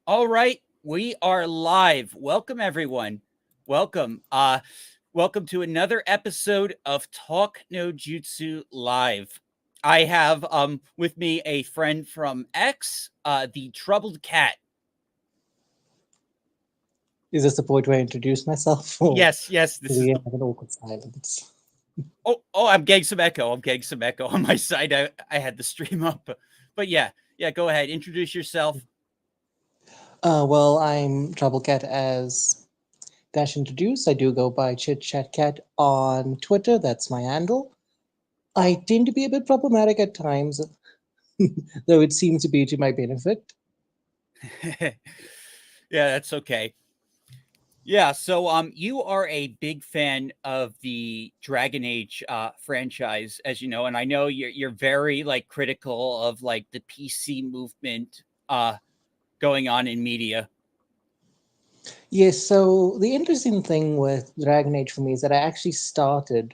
All right, we are live. Welcome everyone. Welcome. Welcome to another episode of Talk No Jutsu Live. I have with me a friend from X, the Troubled Cat. Is this the point where I introduce myself, or Yes, do this we is the have an awkward silence? Oh, I'm getting some echo. I'm getting some echo on my side. I had the stream up. But yeah, go ahead. Introduce yourself. Well, I'm Trouble Cat as Dash introduced. I do go by Chit Chat Cat on Twitter. That's my handle. I tend to be a bit problematic at times, though it seems to be to my benefit. Yeah, that's okay. Yeah, so you are a big fan of the Dragon Age franchise, as you know, and I know you're very like critical of like the PC movement going on in media. Yes, so the interesting thing with Dragon Age for me is that I actually started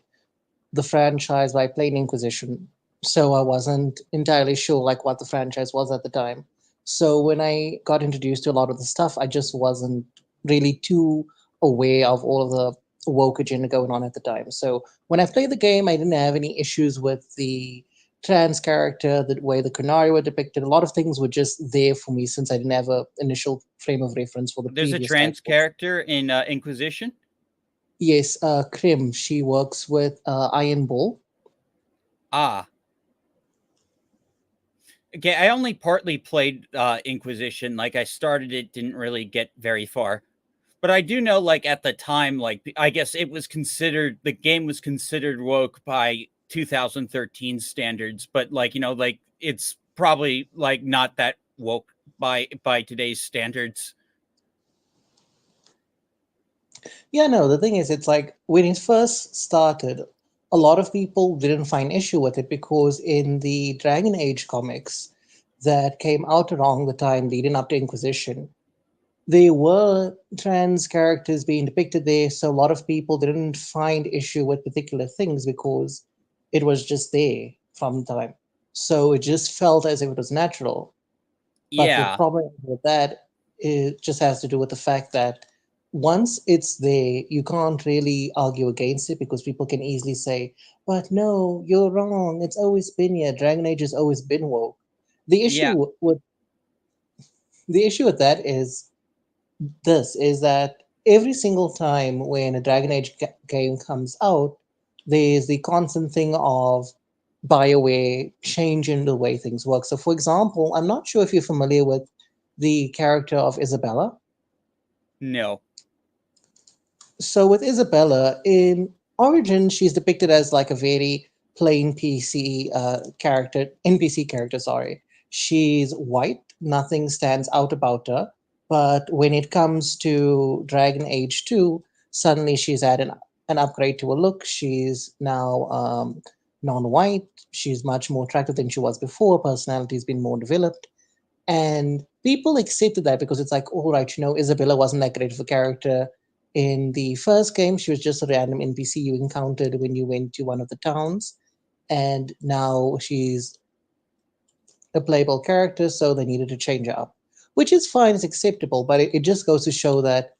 the franchise by playing Inquisition, so I wasn't entirely sure like what the franchise was at the time. So when I got introduced to a lot of the stuff, I just wasn't really too aware of all of the woke agenda going on at the time. So when I played the game, I didn't have any issues with the trans character, the way the Kunari were depicted. A lot of things were just there for me since I didn't have a initial frame of reference for the There's a previous trans titles. character in Inquisition. Yes, Krim, she works with Iron Bull. Ah, okay. I only partly played Inquisition. Like I started it, didn't really get very far. But I do know, like at the time, like I guess it was considered the game was considered woke by 2013 standards, but like like it's probably like not that woke by today's standards. Yeah, no, the thing is, it's like when it first started, a lot of people didn't find issue with it because in the Dragon Age comics that came out around the time leading up to Inquisition, there were trans characters being depicted there, so a lot of people didn't find issue with particular things because it was just there from the time. So it just felt as if it was natural. But the Yeah, problem with that, it just has to do with the fact that once it's there, you can't really argue against it because people can easily say, "But no, you're wrong. It's always been here. Dragon Age has always been woke." The issue yeah, with that is that every single time when a Dragon Age game comes out, there's the constant thing of BioWare changing the way things work. So, for example, I'm not sure if you're familiar with the character of Isabella. no, So, with Isabella, in Origin, she's depicted as like a very plain NPC character, sorry. She's white, nothing stands out about her. But when it comes to Dragon Age 2, suddenly she's had an upgrade to her look. She's now non white. She's much more attractive than she was before. Personality's been more developed. And people accepted that because it's like, all right, Isabella wasn't that great of a character. In the first game, she was just a random NPC you encountered when you went to one of the towns. And now she's a playable character, so they needed to change her up, which is fine, it's acceptable, but it just goes to show that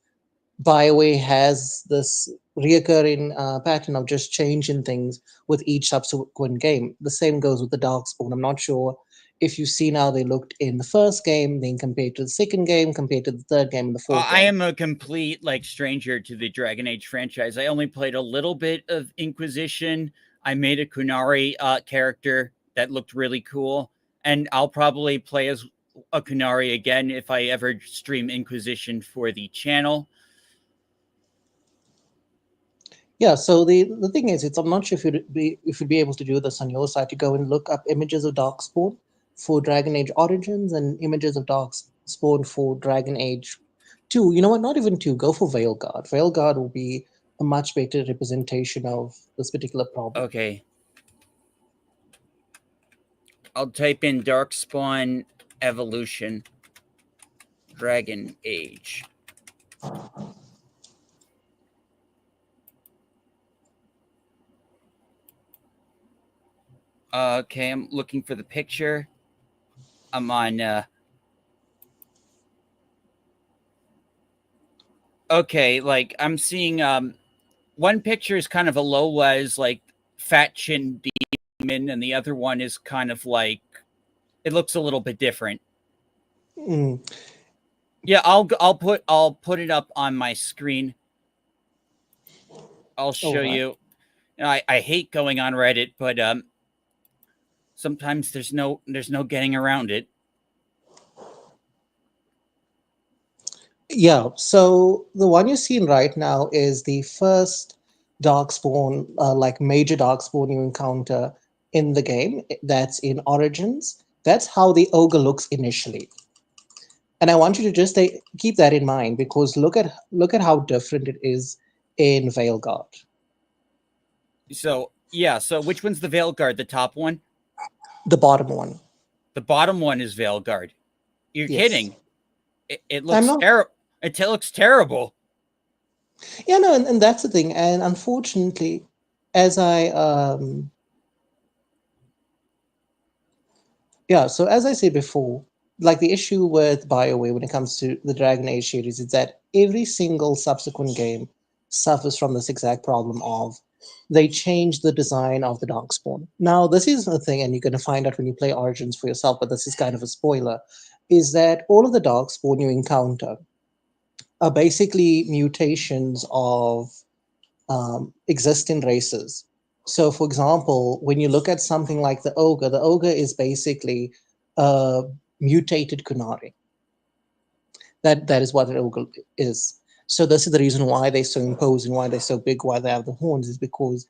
BioWare has this reoccurring pattern of just changing things with each subsequent game. The same goes with the Darkspawn. I'm not sure if you've seen how they looked in the first game, then compared to the second game, compared to the third game and the fourth I game. am a complete like stranger to the Dragon Age franchise. I only played a little bit of Inquisition. I made a Kunari character that looked really cool, and I'll probably play as a Kunari again if I ever stream Inquisition for the channel. Yeah, so the thing is, I'm not sure if you'd be able to do this on your side to go and look up images of Darkspawn for Dragon Age Origins and images of Darkspawn for Dragon Age 2. You know what? Not even 2. Go for Veilgard. Veilgard will be a much better representation of this particular problem. Okay, I'll type in Darkspawn Evolution Dragon Age. Okay, I'm looking for the picture. I'm on Okay, like I'm seeing one picture is kind of a low res like fat chin demon, and the other one is kind of like it looks a little bit different. Mm, Yeah, I'll put it up on my screen. I'll all show right. you. I hate going on Reddit, but sometimes there's no getting around it. Yeah, so the one you're seeing right now is the first darkspawn, like major darkspawn you encounter in the game. That's in Origins. That's how the ogre looks initially, and I want you to just keep that in mind because look at how different it is in Veilgard. So yeah, so which one's the Veilgard? The top one? The bottom one, The bottom one is Veilgard. You're yes. kidding. It I'm looks not. terrible. It looks terrible. Yeah, no, and that's the thing. And unfortunately, as I yeah, so as I said before, like the issue with BioWare when it comes to the Dragon Age series is that every single subsequent game suffers from this exact problem of they change the design of the Darkspawn. Now, this is a thing, and you're going to find out when you play Origins for yourself, but this is kind of a spoiler, is that all of the Darkspawn you encounter are basically mutations of existing races. So, for example, when you look at something like the ogre is basically a mutated Kunari. That is what an ogre is. So this is the reason why they're so imposing, why they're so big, why they have the horns, is because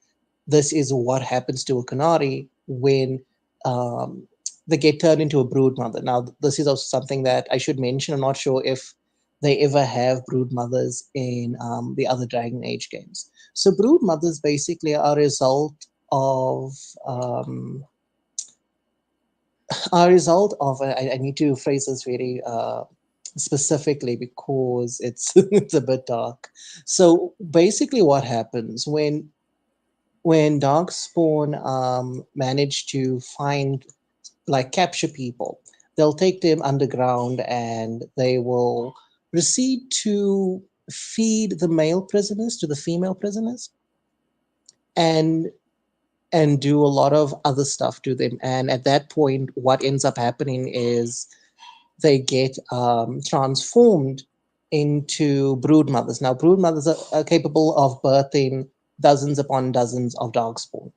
this is what happens to a Kunari when um, they get turned into a brood mother. Now, this is also something that I should mention. I'm not sure if they ever have brood mothers in the other Dragon Age games. So brood mothers basically are um, a result of I need to phrase this very specifically because it's it's a bit dark. So basically, what happens when Darkspawn manage to find like capture people, they'll take them underground and they will proceed to feed the male prisoners to the female prisoners and do a lot of other stuff to them. And at that point, what ends up happening is they get transformed into brood mothers. Now, brood mothers are capable of birthing dozens upon dozens of darkspawn.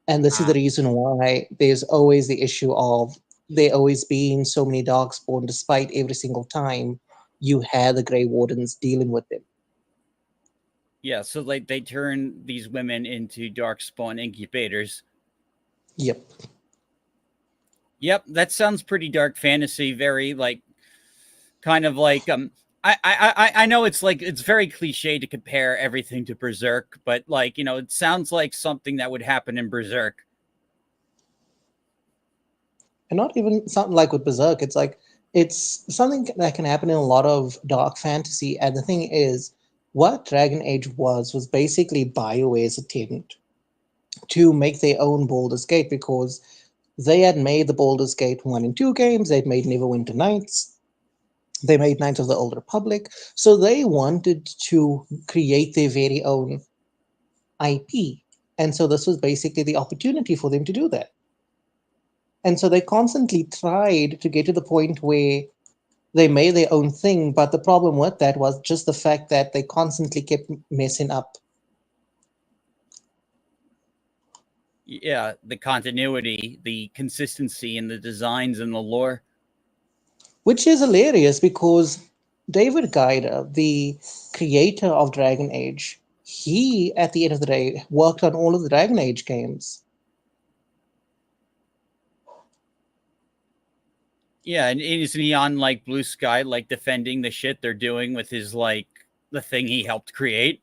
And this is the Ah, reason why there's always the issue of there always being so many darkspawn, despite every single time you had the Grey Wardens dealing with them. yeah. So like they turn these women into darkspawn incubators. Yep. Yep, that sounds pretty dark fantasy. Very like kind of like I know it's like it's very cliche to compare everything to Berserk, but like it sounds like something that would happen in Berserk. And not even something like with Berserk. It's like it's something that can happen in a lot of dark fantasy. And the thing is, what Dragon Age was basically BioWare's attempt to make their own Baldur's Gate because they had made the Baldur's Gate 1 and 2 games, they'd made Neverwinter Nights, they made Knights of the Old Republic. So they wanted to create their very own IP. And so this was basically the opportunity for them to do that. And so they constantly tried to get to the point where they made their own thing. But the problem with that was just the fact that they constantly kept messing up, Yeah, the continuity, the consistency in the designs and the lore. which is hilarious because David Geider, the creator of Dragon Age, he, at the end of the day, worked on all of the Dragon Age games. Yeah, and isn't he on like Blue Sky, like defending the shit they're doing with his like the thing he helped create?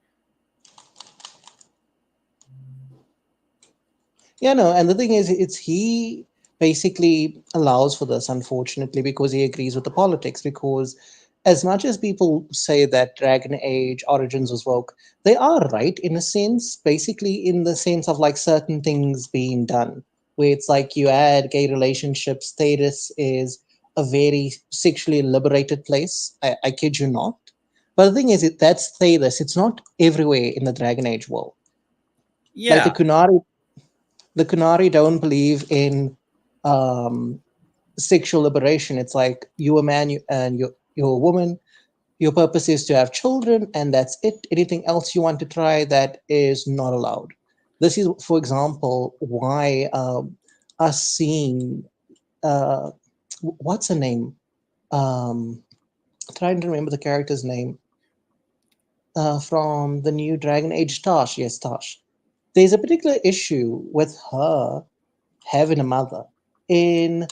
Yeah, no, and the thing is, it's he basically allows for this, unfortunately, because he agrees with the politics. Because as much as people say that Dragon Age Origins was woke, they are right in a sense, basically in the sense of like certain things being done, where it's like you add gay relationships, status is a very sexually liberated place. I kid you not. But the thing is, let's say this: it's not everywhere in the Dragon Age world. Like Yeah. the Kunari don't believe in um, sexual liberation. It's like you a man, and you're a woman. Your purpose is to have children, and that's it. Anything else you want to try, that is not allowed. This is, for example, why us seeing uh, what's her name? Trying to remember the character's name from the new Dragon Age, Tosh. Yes, Tosh. There's a particular issue with her having a mother. In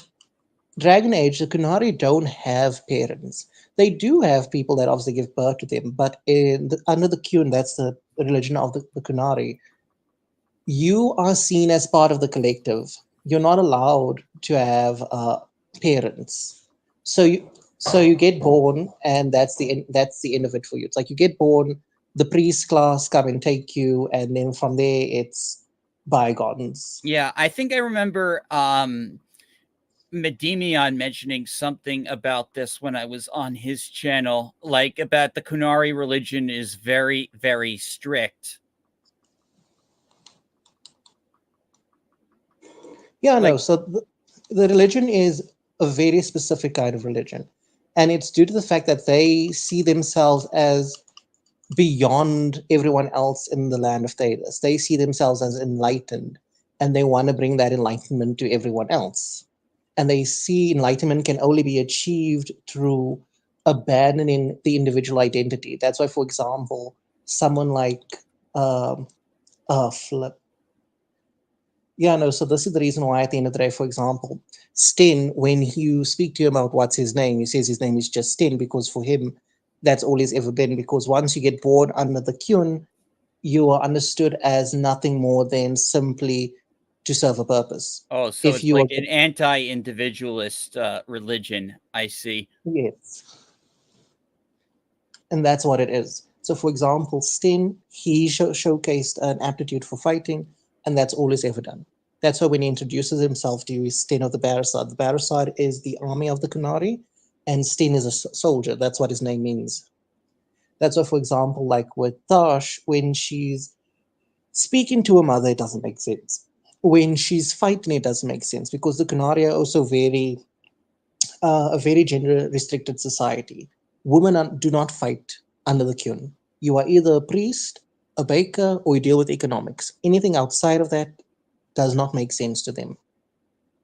Dragon Age, the Kunari don't have parents. They do have people that obviously give birth to them, but under the Kyun, that's the religion of the Kunari, you are seen as part of the collective. You're not allowed to have parents. So you get born, and that's the end of it for you. It's like you get born, the priest class come and take you, and then from there it's bygones. Yeah, I think I remember Medimion mentioning something about this when I was on his channel, like about the Kunari religion is very, very strict. Yeah, no. Like, So the religion is a very specific kind of religion, and it's due to the fact that they see themselves as beyond everyone else in the land of Thedas. They see themselves as enlightened, and they want to bring that enlightenment to everyone else. And they see enlightenment can only be achieved through abandoning the individual identity. That's why, for example, someone like um, Flip. Yeah, no. So this is the reason why, at the end of the day, for example, Sten, when you speak to him about what's his name, he says his name is just Sten because for him, that's all he's ever been. Because once you get born under the Kyun, you are understood as nothing more than simply to serve a purpose. oh, so If it's you like are, an anti-individualist religion. I see. yes, and that's what it is. So, for example, Sten, he showcased an aptitude for fighting, and that's all he's ever done. That's why when he introduces himself to you, he's Sten of the Barasad. The Barasad is the army of the Kunari, and Sten is a soldier. That's what his name means. That's why, for example, like with Tash, when she's speaking to her mother, it doesn't make sense. When she's fighting, it doesn't make sense because the Kunari are also a very gender restricted society. Women do not fight under the Kyun. You are either a priest, a baker, or you deal with economics. Anything outside of that does not make sense to them.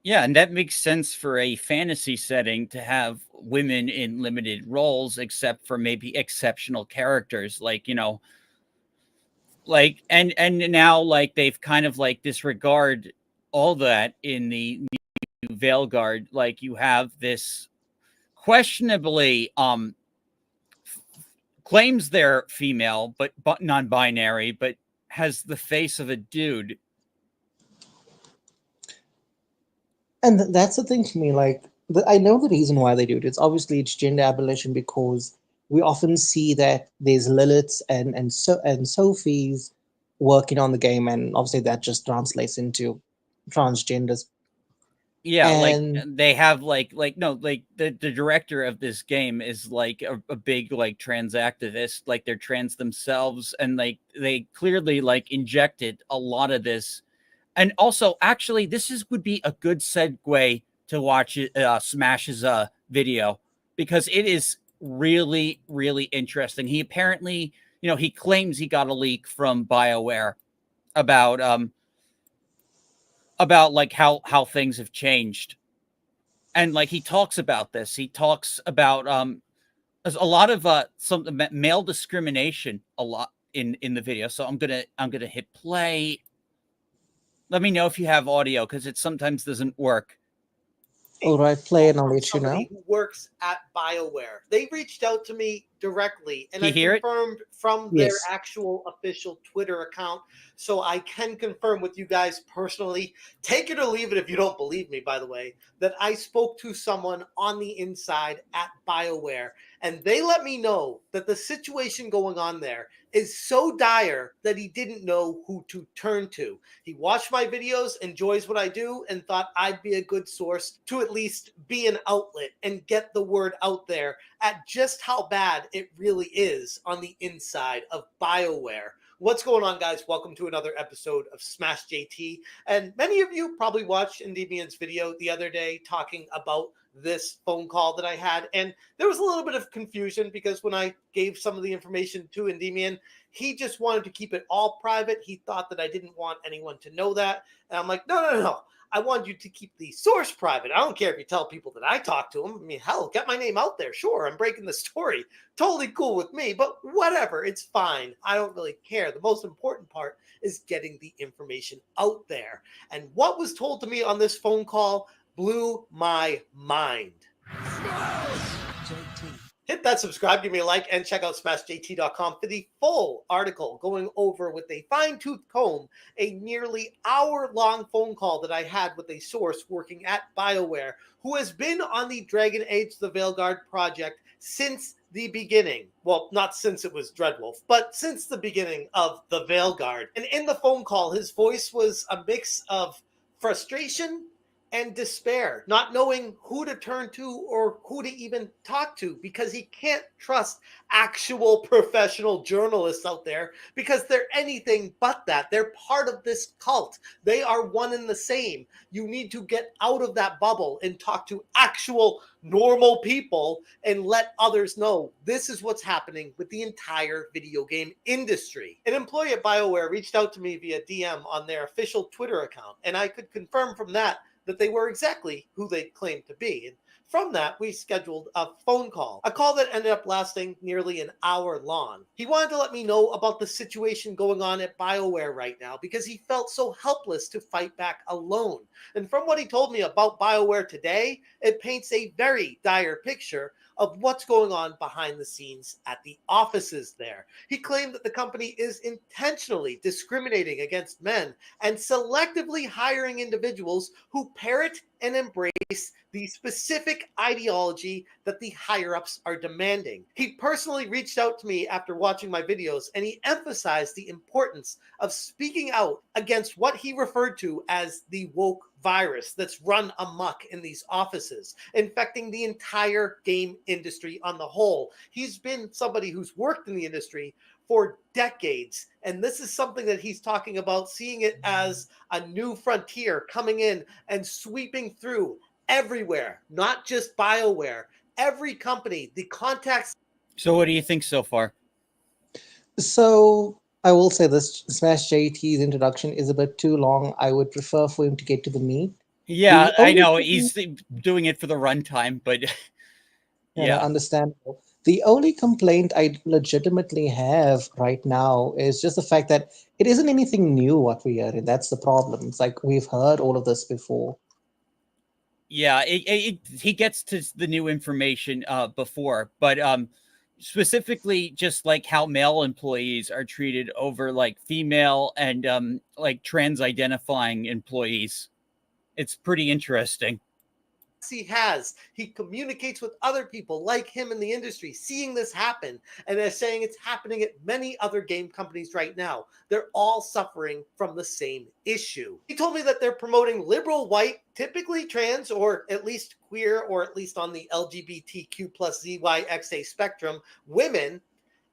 Yeah, and that makes sense for a fantasy setting to have women in limited roles, except for maybe exceptional characters, like like and now like they've kind of like disregard all that in the new Veilgard. Like you have this questionably claims they're female but non-binary, but has the face of a dude. And that's the thing for me. Like, I know the reason why they do it. It's gender abolition because we often see that there's Liliths and Sophies working on the game, and obviously that just translates into transgenders. Yeah, like And they have like no like the director of this game is like a big like trans activist, like they're trans themselves, and like they clearly like injected a lot of this. And also actually this is would be a good segue to watch Smash's video, because it is really really interesting. He apparently, he claims he got a leak from BioWare about like how things have changed, and like he talks about this. He talks about there's a lot of some male discrimination a lot in the video. So I'm gonna hit play. Let me know if you have audio, because it sometimes doesn't work. all right, play and I'll From let you somebody know. who works at BioWare. They reached out to me directly, and Can I you hear it? confirmed from their Yes. actual official Twitter account. So I can confirm with you guys personally. Take it or leave it if you don't believe me, by the way, that I spoke to someone on the inside at BioWare, and they let me know that the situation going on there is so dire that he didn't know who to turn to. He watched my videos, enjoys what I do, and thought I'd be a good source to at least be an outlet and get the word out out there at just how bad it really is on the inside of BioWare. What's going on, guys? Welcome to another episode of Smash JT. And many of you probably watched Endymion's video the other day talking about this phone call that I had. And there was a little bit of confusion because when I gave some of the information to Endymion, he just wanted to keep it all private. He thought that I didn't want anyone to know that. And I'm like, no. I want you to keep the source private. I don't care if you tell people that I talked to him. I mean, hell, get my name out there. Sure, I'm breaking the story. Totally cool with me, but whatever. It's fine. I don't really care. The most important part is getting the information out there. And what was told to me on this phone call blew my mind. Hit that subscribe, give me a like, and check out smashjt.com for the full article going over with a fine-tooth comb a nearly hour-long phone call that I had with a source working at BioWare who has been on the Dragon Age the Veilgard project since the beginning. Well, not since it was Dreadwolf, but since the beginning of the Veilgard. And in the phone call, his voice was a mix of frustration and despair, not knowing who to turn to or who to even talk to, because he can't trust actual professional journalists out there because they're anything but that. They're part of this cult. They are one and the same. You need to get out of that bubble and talk to actual normal people and let others know this is what's happening with the entire video game industry. An employee at BioWare reached out to me via DM on their official Twitter account, and I could confirm from that they were exactly who they claimed to be. And from that, we scheduled a phone call, a call that ended up lasting nearly an hour long. He wanted to let me know about the situation going on at BioWare right now because he felt so helpless to fight back alone. And from what he told me about BioWare today, it paints a very dire picture of what's going on behind the scenes at the offices there. He claimed that the company is intentionally discriminating against men and selectively hiring individuals who parrot and embrace the specific ideology that the higher-ups are demanding. He personally reached out to me after watching my videos, and he emphasized the importance of speaking out against what he referred to as the woke virus that's run amok in these offices, infecting the entire game industry on the whole. He's been somebody who's worked in the industry for decades, and this is something that he's talking about, seeing it as a new frontier coming in and sweeping through everywhere, not just BioWare, every company, the contacts. So what do you think so far? So I will say this: Smash JT's introduction is a bit too long. I would prefer for him to get to the meat. Yeah, The I only know thing- he's doing it for the runtime, but yeah. Understandable. The only complaint I legitimately have right now is just the fact that it isn't anything new what we hear, and that's the problem. It's like we've heard all of this before. Yeah, he gets to the new information before, but specifically just like how male employees are treated over like female and like trans identifying employees. It's pretty interesting. He communicates with other people like him in the industry, seeing this happen, and they're saying it's happening at many other game companies right now. They're all suffering from the same issue. He told me that they're promoting liberal, white, typically trans, or at least queer, or at least on the LGBTQ plus ZYXA spectrum, women,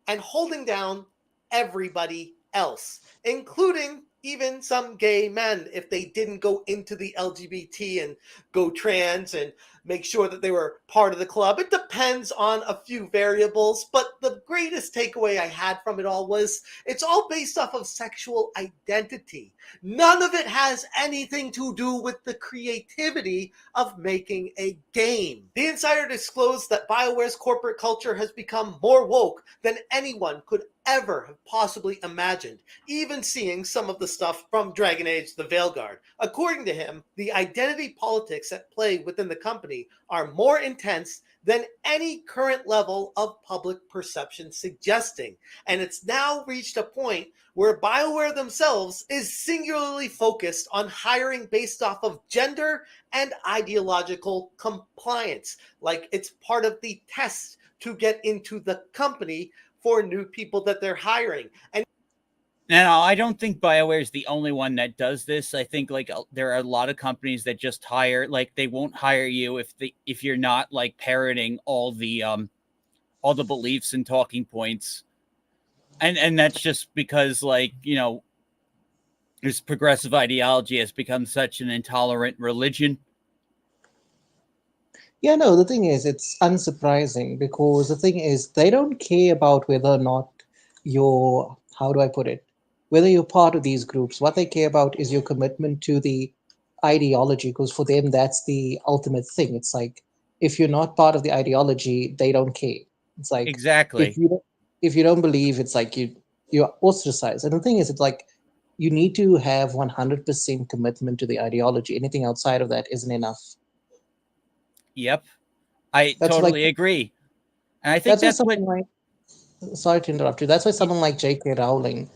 and holding down everybody else, including even some gay men, if they didn't go into the LGBT and go trans and make sure that they were part of the club. It depends on a few variables, but the greatest takeaway I had from it all was it's all based off of sexual identity. None of it has anything to do with the creativity of making a game. The insider disclosed that BioWare's corporate culture has become more woke than anyone could ever have possibly imagined, even seeing some of the stuff from Dragon Age the Veilgard. According to him, the identity politics at play within the company are more intense than any current level of public perception suggesting. And it's now reached a point where BioWare themselves is singularly focused on hiring based off of gender and ideological compliance. Like it's part of the test to get into the company for new people that they're hiring. And Now, I don't think BioWare is the only one that does this. I think like there are a lot of companies that just hire, like they won't hire you if you're not like parroting all the beliefs and talking points. And that's just because like, this progressive ideology has become such an intolerant religion. Yeah, no, the thing is, it's unsurprising because the thing is, they don't care about whether or not you're, how do I put it, whether you're part of these groups. What they care about is your commitment to the ideology, because for them, that's the ultimate thing. It's like, if you're not part of the ideology, they don't care. It's like, if Exactly. you don't, if you don't believe, it's like you're ostracized. And the thing is, it's like, you need to have 100% commitment to the ideology. Anything outside of that isn't enough. Yep. I That's like totally agree. And I think that's why that's what someone like, sorry to interrupt you. That's why someone like J.K. Rowling,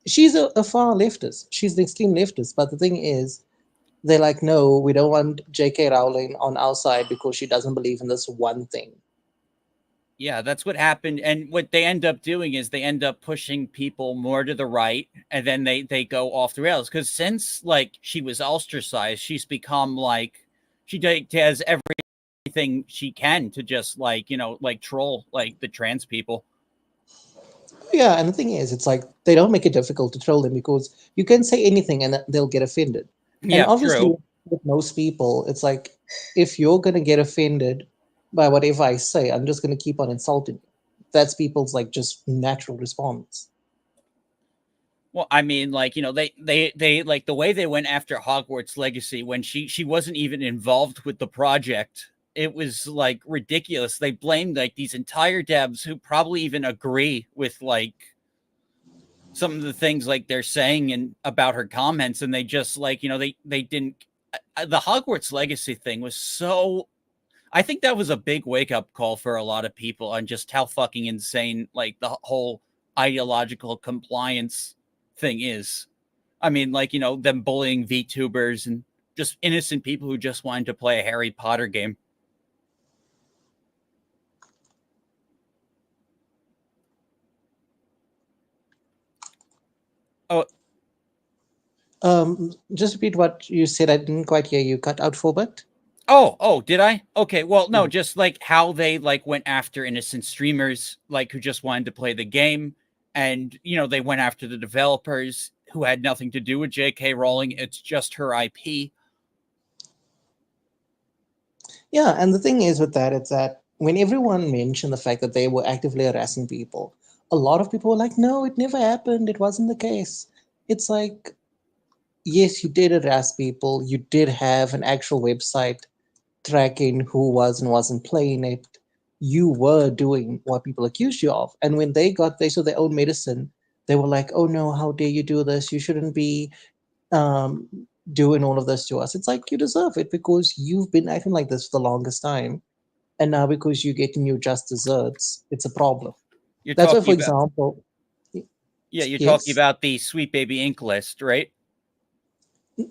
she's a far leftist. She's the extreme leftist. But the thing is, they're like, no, we don't want J.K. Rowling on our side because she doesn't believe in this one thing. yeah, that's what happened. And what they end up doing is they end up pushing people more to the right, and then they go off the rails. Because since like she was ostracized, she's become like does everything she can to just like like troll like the trans people. Yeah, and the thing is, it's like they don't make it difficult to troll them because you can say anything and they'll get offended. And Yeah, obviously, true. with most people, it's like if you're gonna get offended by whatever I say, I'm just gonna keep on insulting you. That's people's like just natural response. Well, I mean, like they like the way they went after Hogwarts Legacy when she wasn't even involved with the project. It was like ridiculous. They blamed like these entire devs who probably even agree with like some of the things like they're saying and about her comments, and they just like they didn't. The Hogwarts Legacy thing was so. I think that was a big wake up call for a lot of people on just how fucking insane like the whole ideological compliance thing is. I mean, like, them bullying VTubers and just innocent people who just wanted to play a Harry Potter game. Oh, Just repeat what you said. I didn't quite hear you. Cut out for a bit. oh, did I? Okay, well, no, Yeah. just like how they like went after innocent streamers like who just wanted to play the game, and they went after the developers who had nothing to do with J.K. Rowling. It's just her IP. Yeah, and the thing is with that, it's that when everyone mentioned the fact that they were actively harassing people, a lot of people were like, no, it never happened. It wasn't the case. It's like, yes, you did harass people. You did have an actual website tracking who was and wasn't playing it. You were doing what people accused you of. And when they saw their own medicine, they were like, oh no, how dare you do this? You shouldn't be um, doing all of this to us. It's like you deserve it because you've been acting like this for the longest time. And now because you're getting your just desserts, it's a problem. You're That's why, talking for about example, Yeah, you're talking yes, about the Sweet Baby Ink list, right?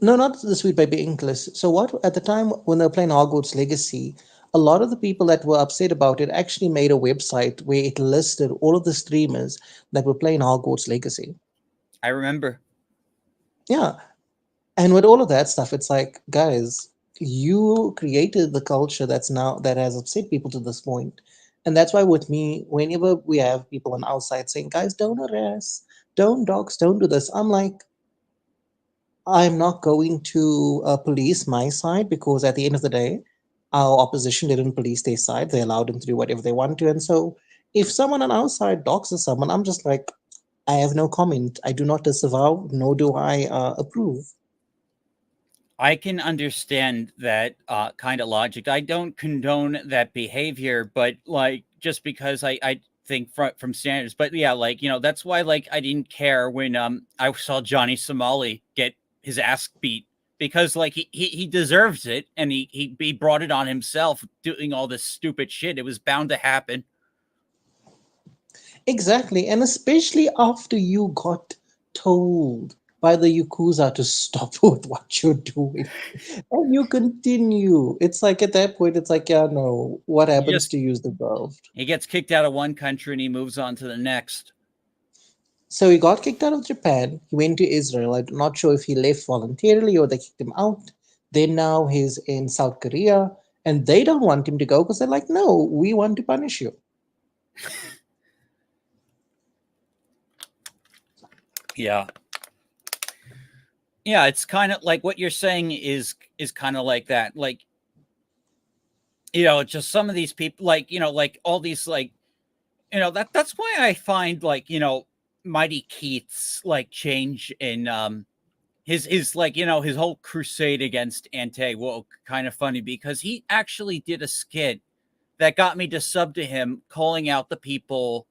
no, not the Sweet Baby English. So what at the time when they were playing Hogwarts Legacy, a lot of the people that were upset about it actually made a website where it listed all of the streamers that were playing Hogwarts Legacy. I remember. Yeah, and with all of that stuff, it's like, guys, you created the culture that has upset people to this point. And that's why with me, whenever we have people on our side saying, guys, don't harass, don't dox, don't do this, I'm like, I'm not going to police my side because at the end of the day, our opposition didn't police their side. They allowed them to do whatever they want to. And so if someone on our side doxes someone, I'm just like, I have no comment. I do not disavow, nor do I approve. I can understand that kind of logic. I don't condone that behavior, but like just because I think from standards, but yeah, like that's why like I didn't care when I saw Johnny Somali get his ass beat because like he deserves it and he brought it on himself doing all this stupid shit. It was bound to happen. Exactly. And especially after you got told by the Yakuza to stop with what you're doing. And you continue. It's like at that point, it's like, yeah, no, what He happens just to you is deserved. he gets kicked out of one country and he moves on to the next. So he got kicked out of Japan. He went to Israel. I'm not sure if he left voluntarily or they kicked him out. Then now he's in South Korea, and they don't want him to go because they're like, no, we want to punish you. Yeah. Yeah, it's kind of like what you're saying is kind of like that. Like, just some of these people, like, like all these, like, that's why I find, like, Mighty Keith's like change in his like, his whole crusade against anti-woke kind of funny, because he actually did a skit that got me to sub to him, calling out the people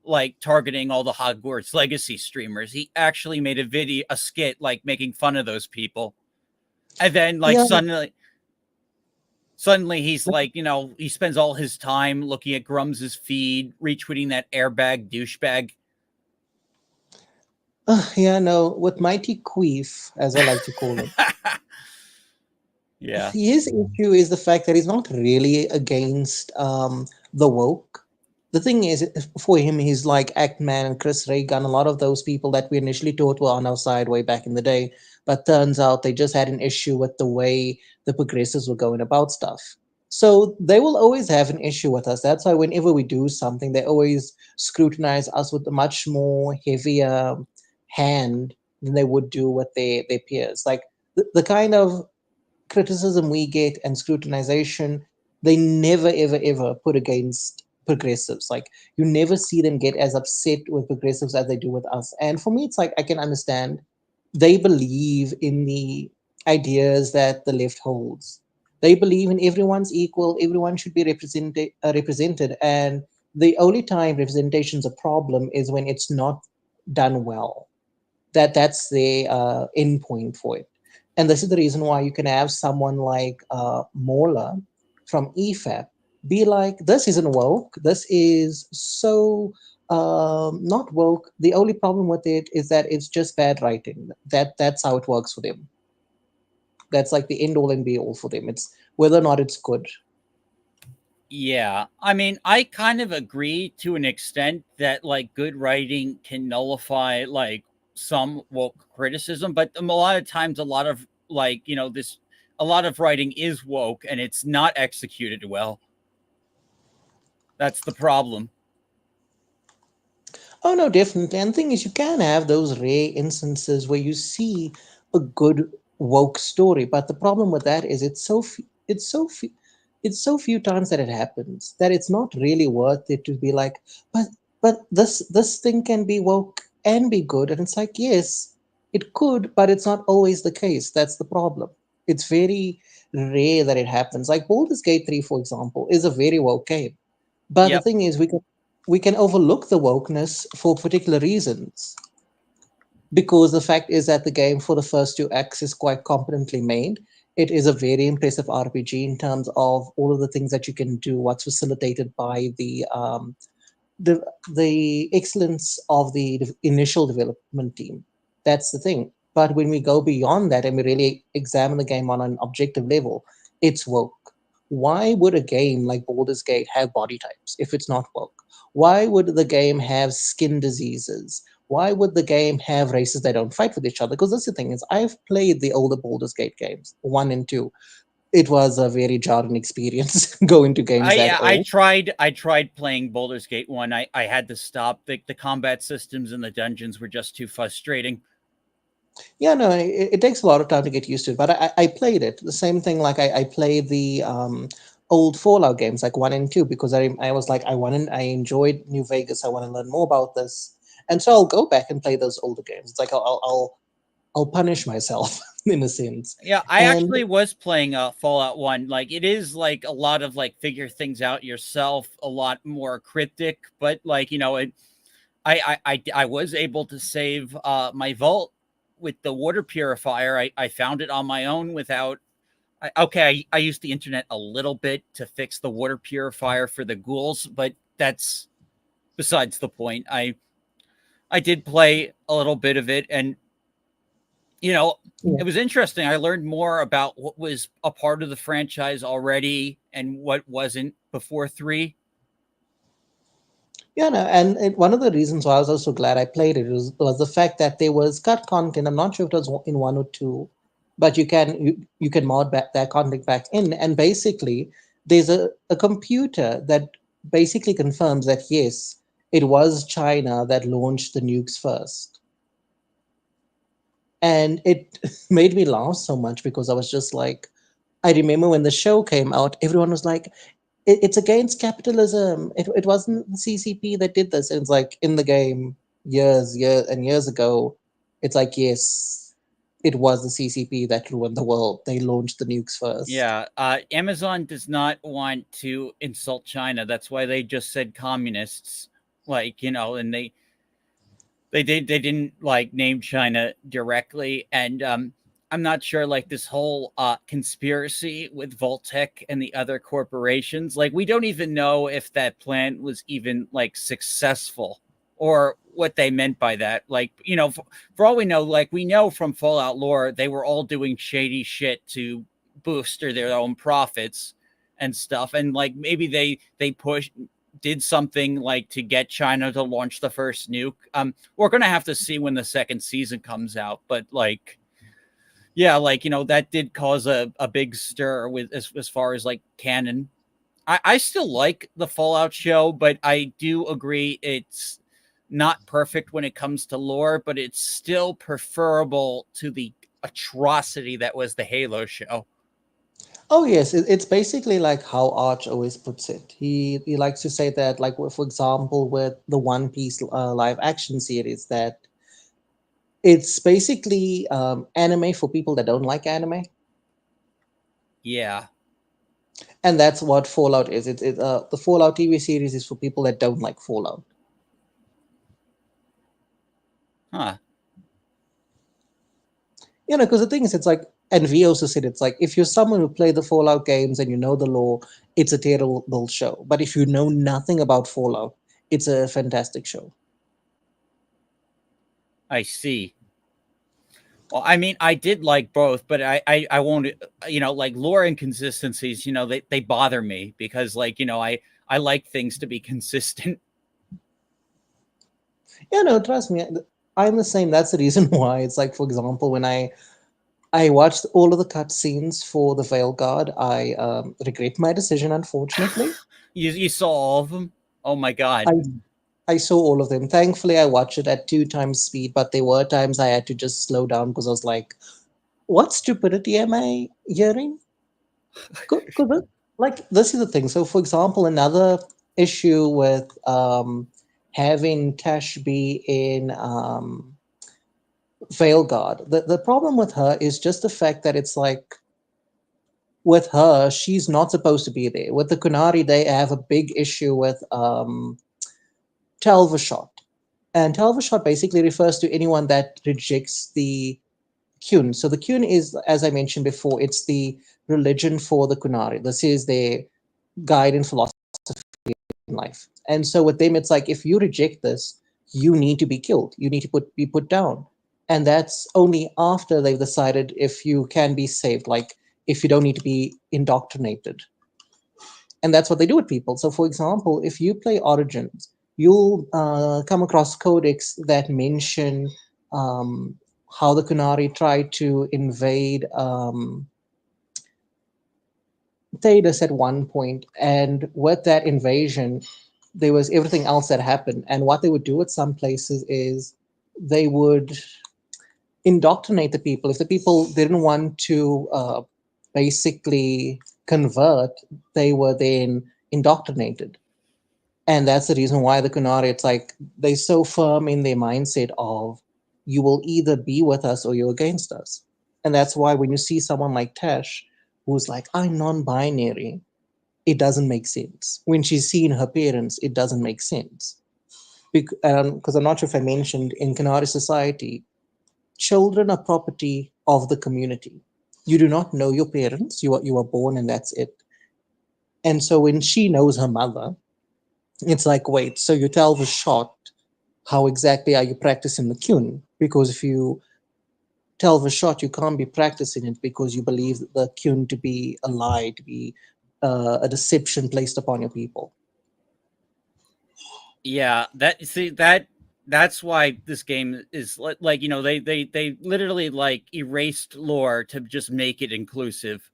like targeting all the Hogwarts Legacy streamers. He actually made a skit like making fun of those people. And then like Yeah, suddenly he's like, he spends all his time looking at Grums's feed, retweeting that airbag douchebag. yeah, no, with Mighty Queef, as I like to call him, Yeah. his issue is the fact that he's not really against the woke. The thing is, for him, he's like Ackman and Chris Reagan, a lot of those people that we initially thought were on our side way back in the day. But turns out they just had an issue with the way the progressives were going about stuff. So they will always have an issue with us. That's why whenever we do something, they always scrutinize us with a much more heavier hand than they would do with their peers. Like the kind of criticism we get and scrutinization, they never, ever, ever put against progressives. Like you never see them get as upset with progressives as they do with us. And for me, it's like I can understand they believe in the ideas that the left holds. They believe in everyone's equal, everyone should be represented, and the only time representation's a problem is when it's not done well. That's the end point for it. And this is the reason why you can have someone like Mola from EFAP be like, this isn't woke. This is so not woke. The only problem with it is that it's just bad writing. That's how it works for them. That's like the end all and be all for them. It's whether or not it's good. Yeah. I mean, I kind of agree to an extent that like good writing can nullify like some woke criticism, but a lot of times, a lot of like, a lot of writing is woke and it's not executed well. That's the problem. Oh no, definitely. And the thing is, you can have those rare instances where you see a good woke story, but the problem with that is it's so few times that it happens that it's not really worth it to be like, but this thing can be woke and be good, and it's like yes, it could, but it's not always the case. That's the problem. It's very rare that it happens. Like Baldur's Gate 3, for example, is a very woke game. But the Yep. thing is, we can overlook the wokeness for particular reasons because the fact is that the game for the first two acts is quite competently made. It is a very impressive RPG in terms of all of the things that you can do. What's facilitated by the the excellence of the initial development team. That's the thing. But when we go beyond that and we really examine the game on an objective level, it's woke. Why would a game like Baldur's Gate have body types if it's not woke? Why would the game have skin diseases? Why would the game have races that don't fight with each other? Because that's the thing is, I've played the older Baldur's Gate games, 1 and 2. It was a very jarring experience going to games I that yeah, old. I tried playing Baldur's Gate 1. I had to stop. The combat systems in the dungeons were just too frustrating. Yeah, no, it takes a lot of time to get used to it. But I played it. The same thing, like I played the old Fallout games, like 1 and 2, because I was like, I enjoyed New Vegas. I want to learn more about this. And so I'll go back and play those older games. It's like I'll punish myself in a sense. Yeah, I And actually was playing Fallout 1. Like it is like a lot of like figure things out yourself, a lot more cryptic, but like, I was able to save my vault with the water purifier. I found it on my own without I used the internet a little bit to fix the water purifier for the ghouls, but that's besides the point. I did play a little bit of it, and yeah. it was interesting. I learned more about what was a part of the franchise already and what wasn't before 3. Yeah, no, and one of the reasons why I was also glad I played it was the fact that there was cut content. I'm not sure if it was in one or two, but you can mod back that content back in, and basically there's a computer that basically confirms that yes, it was China that launched the nukes first, and it made me laugh so much because I was just like, I remember when the show came out, everyone was like, it's against capitalism. It wasn't the CCP that did this. And it's like in the game years ago, it's like, yes, it was the CCP that ruined the world. They launched the nukes first. Yeah, Amazon does not want to insult China. That's why they just said communists. Like, and they didn't like name China directly, and I'm not sure like this whole conspiracy with Voltec and the other corporations. Like, we don't even know if that plan was even like successful or what they meant by that. Like, for all we know, like we know from Fallout lore, they were all doing shady shit to boost their own profits and stuff, and like maybe they pushed did something like to get China to launch the first nuke. We're gonna have to see when the second season comes out, but like, yeah, like that did cause a big stir with as far as like canon. I still like the Fallout show, but I do agree it's not perfect when it comes to lore, but it's still preferable to the atrocity that was the Halo show. Oh yes, it's basically like how Arch always puts it. He likes to say that, like for example, with the One Piece live action series, that it's basically anime for people that don't like anime, Yeah. and that's what Fallout is. The Fallout TV series is for people that don't like Fallout. Huh. Because the thing is, it's like, and we also said it's like, if you're someone who play the Fallout games and you know the lore, it's a terrible show. But if you know nothing about Fallout, it's a fantastic show. I see. Well, I mean, I did like both, but I won't, like lore inconsistencies, they bother me because, like, I like things to be consistent. Yeah, no, trust me, I'm the same. That's the reason why it's like, for example, when I watched all of the cutscenes for the Veilgard, I regret my decision, unfortunately. You saw all of them? Oh my God. I I saw all of them. Thankfully, I watched it at two times speed, but there were times I had to just slow down because I was like, "What stupidity am I hearing?" Because like this is the thing. So, for example, another issue with having Tash be in Veilguard, the problem with her is just the fact that it's like, with her, she's not supposed to be there. With the Kunari, they have a big issue with Telvashot. And Telvashot basically refers to anyone that rejects the Kyun. So the Kyun is, as I mentioned before, it's the religion for the Kunari. This is their guide and philosophy in life. And so with them, it's like, if you reject this, you need to be killed. You need to be put down. And that's only after they've decided if you can be saved, like if you don't need to be indoctrinated. And that's what they do with people. So, for example, if you play Origins, you'll come across codex that mention how the Kunari tried to invade Thedas at one point, and with that invasion, there was everything else that happened. And what they would do at some places is they would indoctrinate the people. If the people didn't want to basically convert, they were then indoctrinated. And that's the reason why the Kunari, it's like they're so firm in their mindset of, you will either be with us or you're against us. And that's why when you see someone like Tash, who's like, I'm non binary, it doesn't make sense. When she's seen her parents, it doesn't make sense. Because I'm not sure if I mentioned, in Kunari society, children are property of the community. You do not know your parents, you are born and that's it. And so when she knows her mother, it's like, wait, so you tell the shot, how exactly are you practicing the Kyun? Because if you tell the shot, you can't be practicing it because you believe the Kyun to be a lie, to be a deception placed upon your people. Yeah, that's why this game is like they literally like erased lore to just make it inclusive.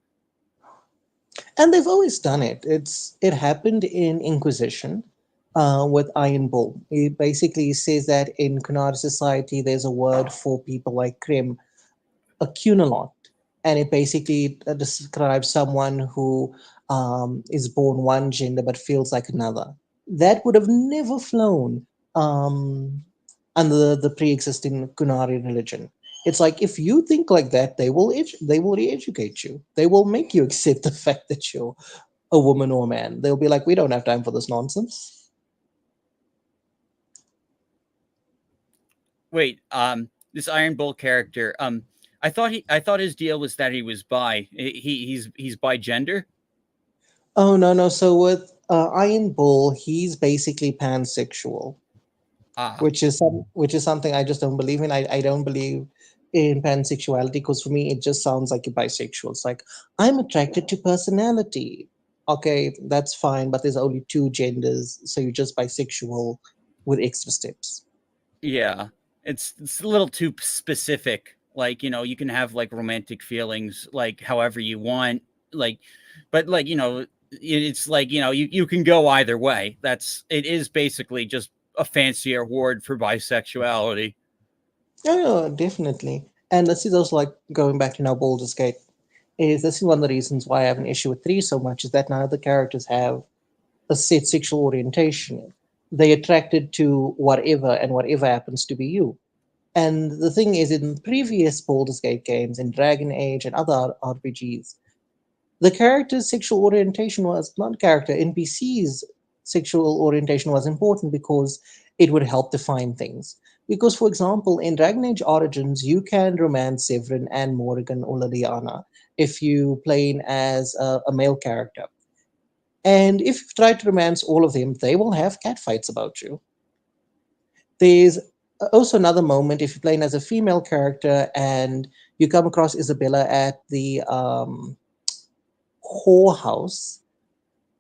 And they've always done it. It happened in Inquisition with Iron Bull. It basically says that in Kunari society, there's a word for people like Krim, a cunalot, and it basically describes someone who is born one gender but feels like another. That would have never flown um, under the pre-existing Kunari religion. It's like if you think like that, they will re-educate you. They will make you accept the fact that you're a woman or a man. They'll be like, we don't have time for this nonsense. Wait, this Iron Bull character, I thought his deal was that he was bi. He's bi gender. Oh no, no. So with Iron Bull, he's basically pansexual, Ah, which is something I just don't believe in. I don't believe in pansexuality because for me it just sounds like you're bisexual. It's like I'm attracted to personality. Okay, that's fine, but there's only two genders, so you're just bisexual with extra steps. yeah. It's a little too specific. Like you can have like romantic feelings like however you want. Like, but like it's like you can go either way. It is basically just a fancier word for bisexuality. Oh, definitely. And this is also like going back to now Baldur's Gate. Is this is one of the reasons why I have an issue with three so much is that none of the characters have a set sexual orientation. They attracted to whatever and whatever happens to be you. And the thing is, in previous Baldur's Gate games, in Dragon Age and other RPGs, the character's sexual orientation was not character, NPC's sexual orientation was important because it would help define things. Because, for example, in Dragon Age Origins, you can romance Severin and Morrigan or Liliana if you play in as a male character. And if you try to romance all of them, they will have catfights about you. There's also another moment if you're playing as a female character and you come across Isabella at the whorehouse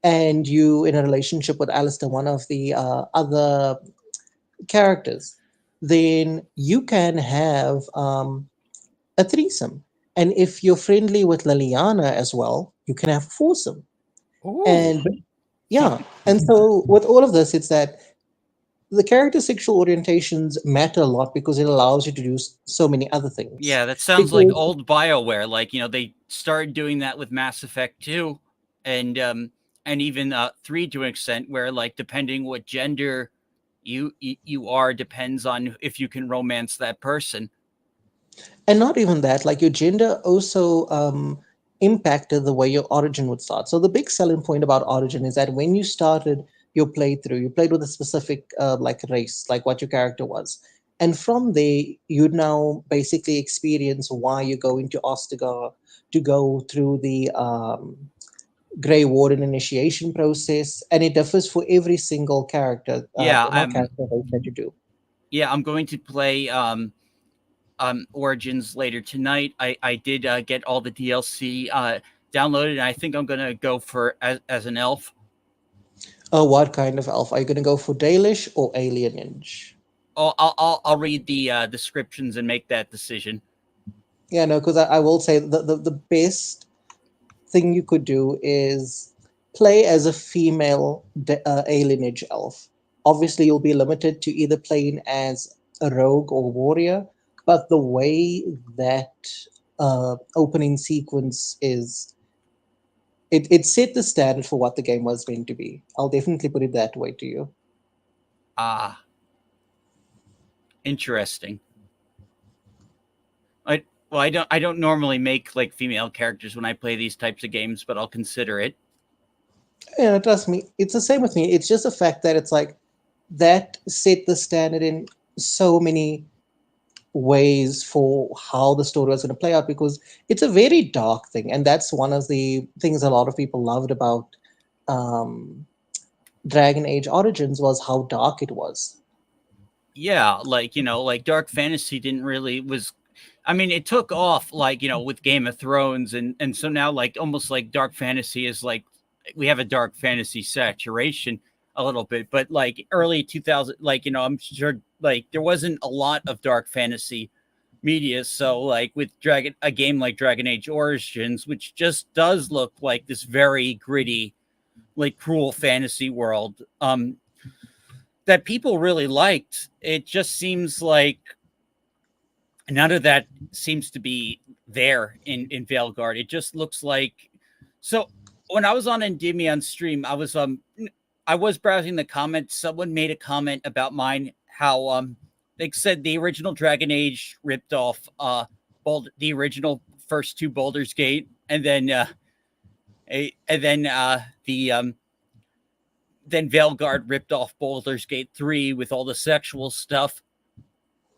and you in a relationship with Alistair, one of the other characters, then you can have a threesome. And if you're friendly with Liliana as well, you can have a foursome. Ooh. And yeah, and so with all of this, it's that the character sexual orientations matter a lot because it allows you to do so many other things. Yeah, that sounds like Because old BioWare. Like, they started doing that with Mass Effect 2 and even 3 to an extent where like depending what gender you are depends on if you can romance that person. and not even that, like your gender also impacted the way your origin would start. So the big selling point about origin is that when you started your playthrough, you played with a specific like race, like what your character was, and from there you now basically experience why you're going to Ostagar to go through the Grey Warden initiation process, and it differs for every single character, Yeah, not character race that you do. I'm going to play Origins later tonight. I did get all the DLC downloaded, and I think I'm gonna go for as an elf. What kind of elf? Are you going to go for Dalish or Alienage? I'll read the descriptions and make that decision. Yeah, no, because I will say the best thing you could do is play as a female alienage elf. Obviously, you'll be limited to either playing as a rogue or warrior, but the way that opening sequence is, it set the standard for what the game was going to be. I'll definitely put it that way to you. Ah, interesting. I don't normally make like female characters when I play these types of games, but I'll consider it. Yeah, trust me, it's the same with me. It's just the fact that it's like that set the standard in so many ways for how the story was going to play out because it's a very dark thing, and that's one of the things a lot of people loved about um, Dragon Age Origins was how dark it was. Yeah, like like dark fantasy didn't really was. I mean, it took off like with Game of Thrones, and so now like almost like dark fantasy is like we have a dark fantasy saturation. a little bit, but like early 2000, like, I'm sure like there wasn't a lot of dark fantasy media. So like with a game like Dragon Age Origins, which just does look like this very gritty, like cruel fantasy world, that people really liked. It just seems like none of that seems to be there in Veilgard. It just looks like so. When I was on Endymion stream, I was browsing the comments. Someone made a comment about mine how they said the original Dragon Age ripped off the original first two Baldur's Gate, and then then Veilgard ripped off Baldur's Gate 3 with all the sexual stuff.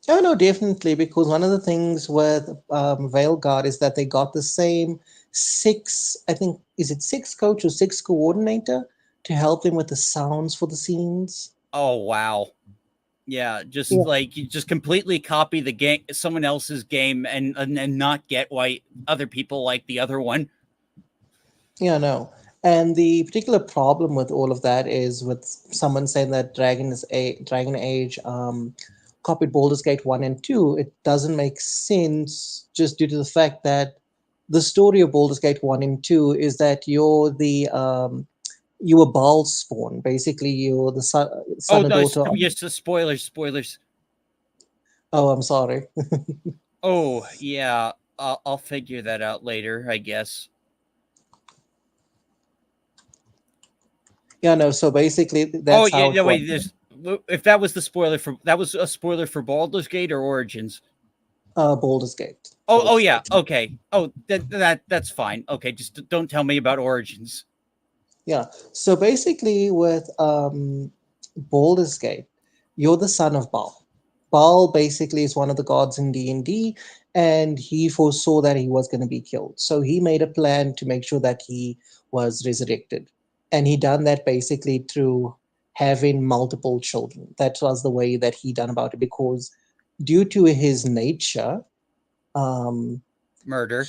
Oh no, definitely, because one of the things with Veilguard is that they got the same six, I think, is it six coach or six coordinator to help them with the sounds for the scenes. Oh wow. Yeah, just Yeah. like you just completely copy the game, someone else's game, and not get why other people like the other one. Yeah, no. And the particular problem with all of that is with someone saying that Dragon Age copied Baldur's Gate 1 and 2, it doesn't make sense just due to the fact that the story of Baldur's Gate 1 and 2 is that you were Baal spawn. Basically, you're the Oh son or no, daughter. yes, spoilers. Oh, I'm sorry. Oh yeah, I'll figure that out later, I guess. Yeah, no. So basically, Oh that's yeah, how it no was. wait. If that was the spoiler for that was a spoiler for Baldur's Gate or Origins. Baldur's Gate. Oh Baldur's yeah, Gate. okay. Oh that's fine. Okay, just don't tell me about Origins. Yeah. So basically, with Baldur's Gate, you're the son of Baal. Baal basically is one of the gods in D&D, and he foresaw that he was going to be killed. So he made a plan to make sure that he was resurrected. And he done that basically through having multiple children. That was the way that he done about it, because due to his nature, um, Murder.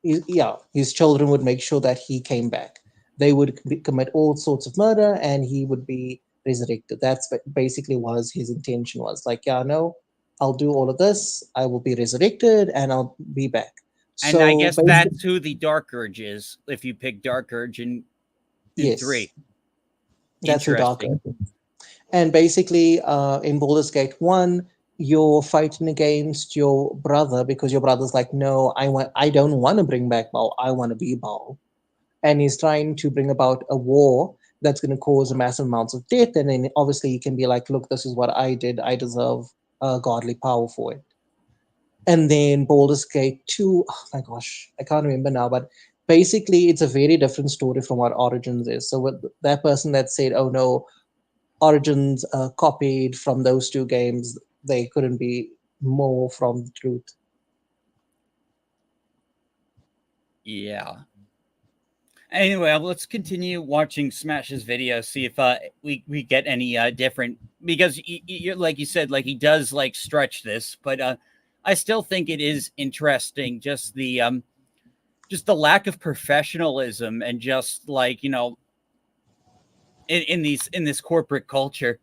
yeah, his children would make sure that he came back. They would commit all sorts of murder, and he would be resurrected. That's basically was his intention, was like, yeah, no, I'll do all of this, I will be resurrected, and I'll be back. And I So guess basically, that's who the Dark Urge is, if you pick Dark Urge in yes, 3. that's who Dark Interesting. Earth is. And basically, in Baldur's Gate 1, you're fighting against your brother because your brother's like, no, I don't want to bring back Baal, I want to be Baal. And he's trying to bring about a war that's going to cause a massive amounts of death. And then obviously you can be like, look, this is what I did, I deserve godly power for it. And then Baldur's Gate 2, oh my gosh, I can't remember now, but basically it's a very different story from what Origins is. So with that person that said, oh no, Origins copied from those two games, they couldn't be more from the truth. Yeah. Anyway, let's continue watching Smash's video. See if we get any different, because you like you said, like he does like stretch this, but I still think it is interesting. Just the lack of professionalism and just like in this corporate culture.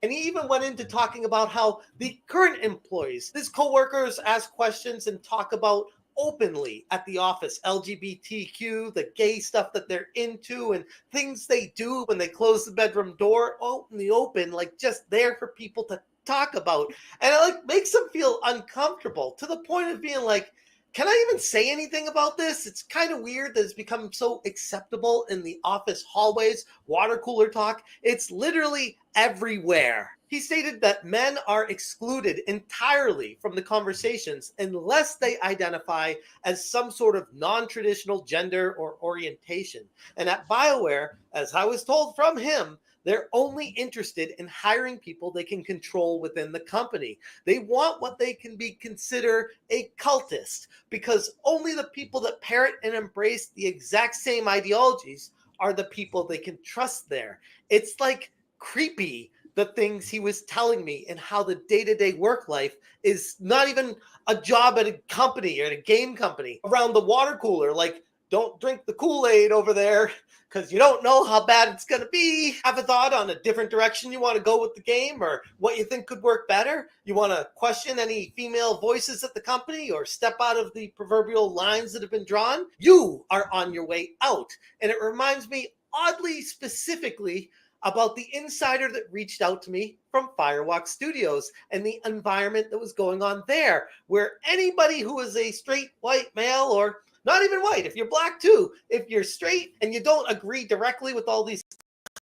And he even went into talking about how the current employees, his coworkers, ask questions and talk about openly at the office LGBTQ, the gay stuff that they're into, and things they do when they close the bedroom door out in the open, like just there for people to talk about. And it like makes them feel uncomfortable to the point of being like, can I even say anything about this? It's kind of weird that it's become so acceptable in the office hallways, water cooler talk. It's literally everywhere. He stated that men are excluded entirely from the conversations unless they identify as some sort of non-traditional gender or orientation. And at BioWare, as I was told from him, they're only interested in hiring people they can control within the company. They want what they can be considered a cultist, because only the people that parrot and embrace the exact same ideologies are the people they can trust there. It's like creepy, the things he was telling me, and how the day-to-day work life is not even a job at a company or at a game company. Around the water cooler, like don't drink the Kool-Aid over there because you don't know how bad it's going to be. Have a thought on a different direction you want to go with the game or what you think could work better? You want to question any female voices at the company or step out of the proverbial lines that have been drawn? You are on your way out. And it reminds me oddly specifically about the insider that reached out to me from Firewalk Studios and the environment that was going on there, where anybody who is a straight white male, or not even white, if you're black too, if you're straight and you don't agree directly with all these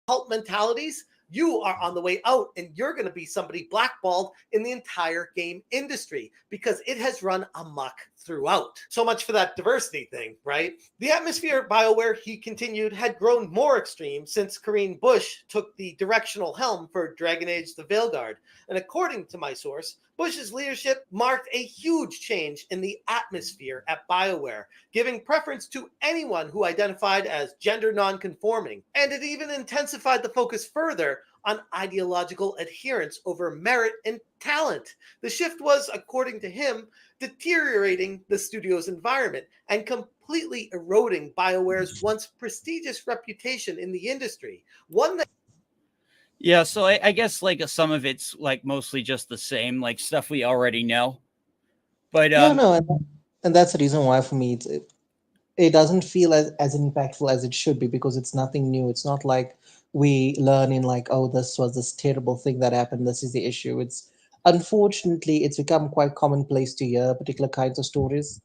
cult mentalities, you are on the way out and you're going to be somebody blackballed in the entire game industry because it has run amok throughout. So much for that diversity thing, right? The atmosphere at BioWare, he continued, had grown more extreme since Corinne Bush took the directional helm for Dragon Age the Veilgard. And according to my source, Bush's leadership marked a huge change in the atmosphere at BioWare, giving preference to anyone who identified as gender non-conforming. And it even intensified the focus further on ideological adherence over merit and talent. The shift was, according to him, deteriorating the studio's environment and completely eroding BioWare's once prestigious reputation in the industry. One that Yeah, so I guess like some of it's like mostly just the same, like stuff we already know. But Yeah, no, and that's the reason why for me it doesn't feel as impactful as it should be because it's nothing new. It's not like we learn in like, oh, this was this terrible thing that happened. This is the issue. It's unfortunately it's become quite commonplace to hear particular kinds of stories,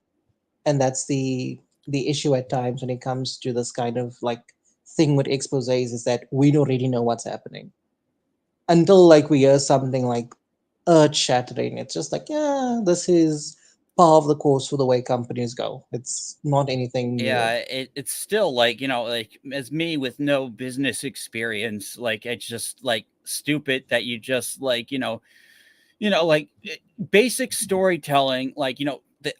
and that's the issue at times when it comes to this kind of like thing with exposés is that we don't really know what's happening until like we hear something like earth shattering. It's just like, yeah, this is par of the course for the way companies go. It's not anything new. yeah, it's still like, like as me with no business experience, like it's just like stupid that you just like, like basic storytelling, like,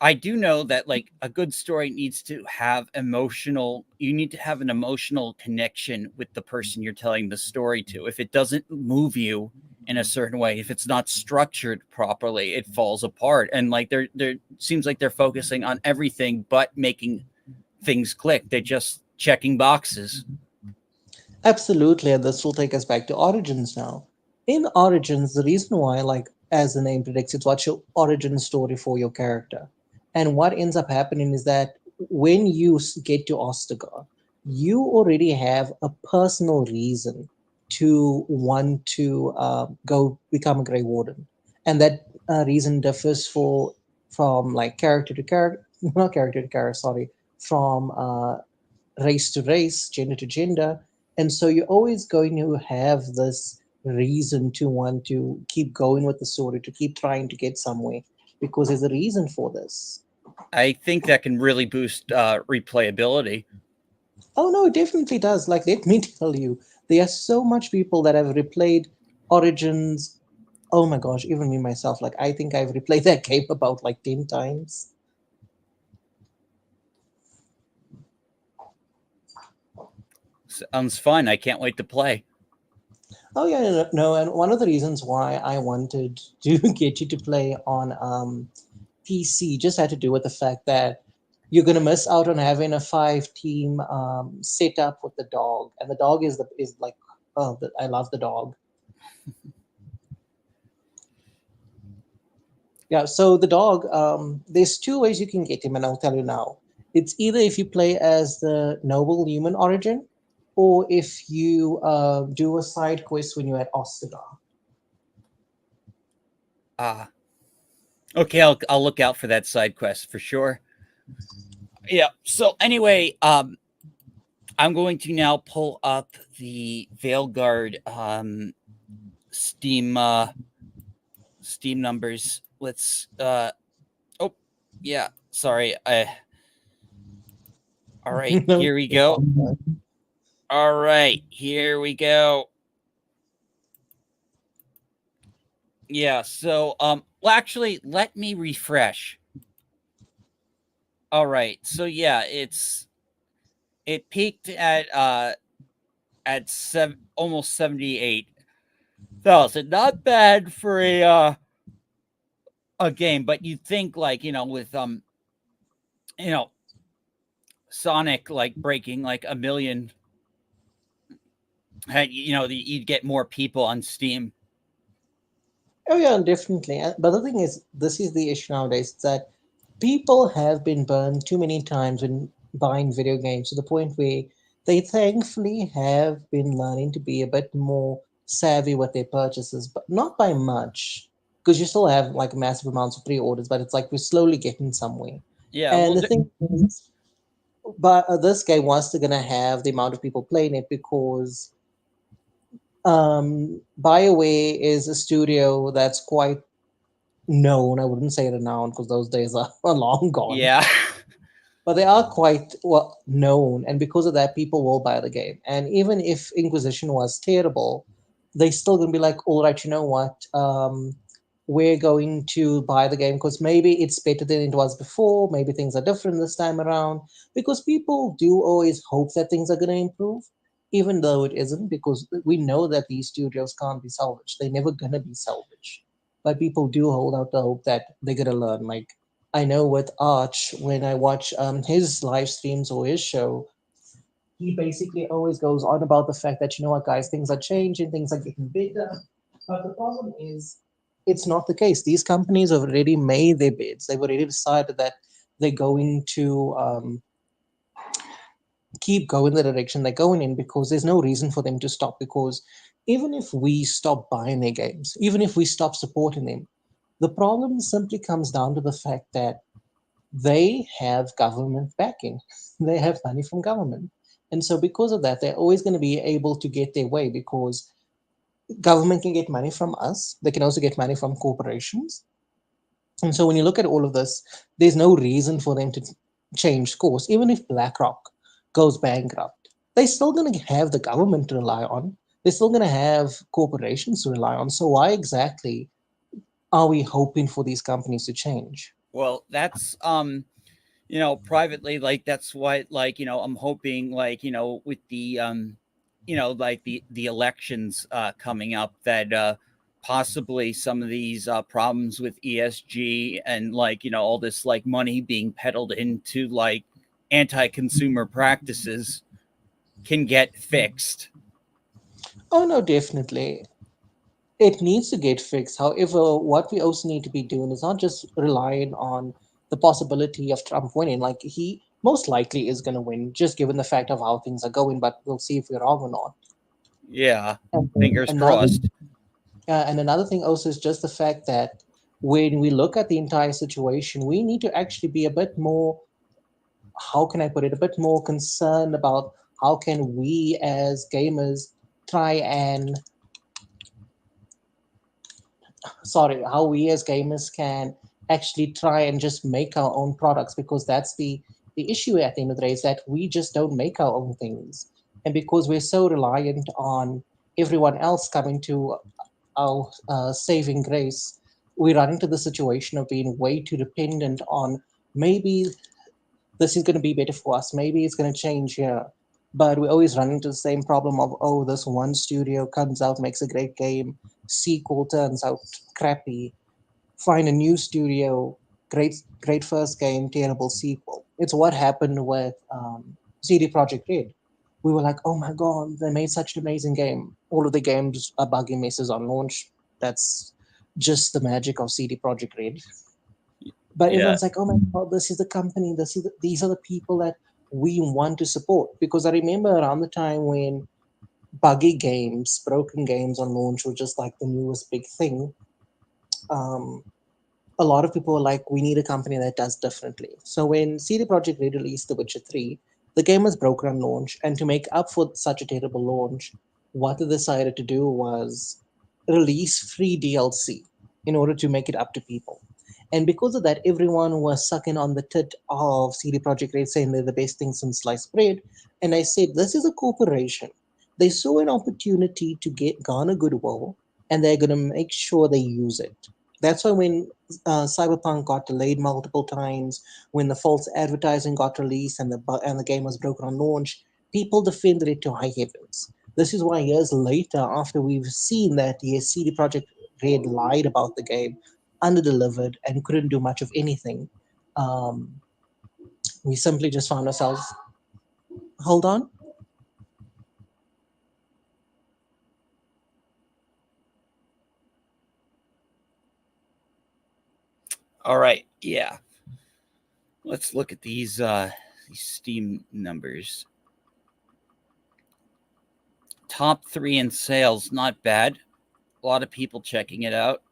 I do know that like a good story needs to have you need to have an emotional connection with the person you're telling the story to. If it doesn't move you in a certain way, if it's not structured properly, it falls apart. And like there seems like they're focusing on everything but making things click. They're just checking boxes. Absolutely, and this will take us back to Origins now. In Origins, the reason why, like as the name predicts, it's what's your origin story for your character. And what ends up happening is that when you get to Ostagar, you already have a personal reason to want to go become a Grey Warden, and that reason differs from like character to character, not character to character, sorry, from race to race, gender to gender. And so you're always going to have this reason to want to keep going with the story, to keep trying to get somewhere, because there's a reason for this. I think that can really boost replayability. Oh no, it definitely does. Like, let me tell you, there are so much people that have replayed Origins. Oh my gosh, even me myself, like I think I've replayed that game about like 10 times. Sounds fun. I can't wait to play. Oh yeah, no, and one of the reasons why I wanted to get you to play on PC just had to do with the fact that you're gonna miss out on having a 5 team setup with the dog, and the dog is like, oh, I love the dog. Yeah, so the dog, there's two ways you can get him, and I'll tell you now. It's either if you play as the noble human origin, or if you do a side quest when you're at Ostagar. Ah, okay. I'll look out for that side quest for sure. Yeah. So anyway, I'm going to now pull up the Veilgard Steam numbers. Let's oh yeah, sorry. All right, No, here we go. All right, here we go. Yeah, so well actually let me refresh. All right. So yeah, it peaked at almost 78,000. Not bad for a game, but you'd think like, with you know, Sonic like breaking like a million, you'd get more people on Steam. Oh yeah, definitely. But the thing is, this is the issue nowadays, that people have been burned too many times when buying video games to the point where they thankfully have been learning to be a bit more savvy with their purchases, but not by much, because you still have like massive amounts of pre-orders, but it's like we're slowly getting somewhere. Yeah, And well, the thing is, but this game was still gonna have the amount of people playing it because BioWare is a studio that's quite known. I wouldn't say renowned because those days are long gone, yeah. but they are quite well known, and because of that, people will buy the game. And even if Inquisition was terrible, they still gonna be like, all right, you know what? We're going to buy the game because maybe it's better than it was before. Maybe things are different this time around. Because people do always hope that things are going to improve, even though it isn't. Because we know that these studios can't be salvaged; they're never going to be salvaged. But people do hold out the hope that they're going to learn. Like I know with Arch, when I watch his live streams or his show, he basically always goes on about the fact that, you know what, guys, things are changing, things are getting better. But the problem is, it's not the case. These companies have already made their bids. They've already decided that they're going to keep going the direction they're going in, because there's no reason for them to stop. Because even if we stop buying their games, even if we stop supporting them, the problem simply comes down to the fact that they have government backing. They have money from government. And so because of that, they're always going to be able to get their way, because government can get money from us. They can also get money from corporations. And so when you look at all of this, there's no reason for them to change course. Even if BlackRock goes bankrupt, they're still going to have the government to rely on. They're still going to have corporations to rely on. So why exactly are we hoping for these companies to change? Well, that's privately, like that's what, like, I'm hoping, like, with the like the elections coming up, that possibly some of these problems with ESG and, like, all this like money being peddled into like anti-consumer practices can get fixed. Oh no, definitely. It needs to get fixed. However, what we also need to be doing is not just relying on the possibility of Trump winning. Like he most likely is going to win, just given the fact of how things are going. But we'll see if we're wrong or not. Yeah, And then fingers crossed. another thing also is just the fact that when we look at the entire situation, we need to actually be a bit more. How can I put it? A bit more concerned about how can we as gamers try and sorry, how we as gamers can actually try and just make our own products, because that's the issue at the end of the day, is that we just don't make our own things. And because we're so reliant on everyone else coming to our saving grace, we run into the situation of being way too dependent on, maybe this is going to be better for us, maybe it's going to change here. But we always run into the same problem of, oh, this one studio comes out, makes a great game, sequel turns out crappy, find a new studio, great first game, terrible sequel. It's what happened with CD Projekt Red. We were like, oh my god, they made such an amazing game. All of the games are buggy messes on launch. That's just the magic of CD Projekt Red. But Yeah. everyone's like, oh my god, this is the company, these are the people that we want to support. Because I remember around the time when buggy games, broken games on launch were just like the newest big thing. Um, a lot of people were like, we need a company that does differently. So when CD Projekt Red released The Witcher 3, the game was broken on launch, and to make up for such a terrible launch, what they decided to do was release free DLC in order to make it up to people. And because of that, everyone was sucking on the tit of CD Projekt Red, saying they're the best thing since sliced bread. And I said, this is a corporation. They saw an opportunity to get garner goodwill, and they're going to make sure they use it. That's why when Cyberpunk got delayed multiple times, when the false advertising got released and the game was broken on launch, people defended it to high heavens. This is why years later, after we've seen that yes, CD Projekt Red lied about the game, underdelivered, and couldn't do much of anything, um, we simply just found ourselves Hold on. All right, yeah. Let's look at these Steam numbers. Top 3 in sales, not bad. A lot of people checking it out.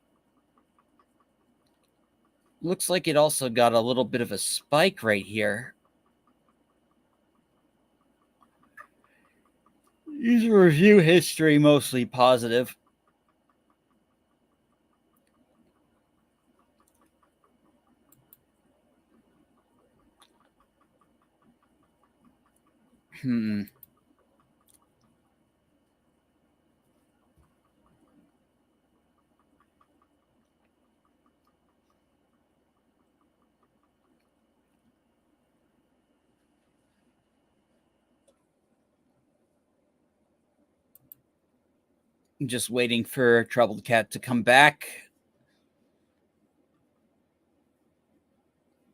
Looks like it also got a little bit of a spike right here. User review history mostly positive. Hmm. I'm just waiting for Troubled Cat to come back.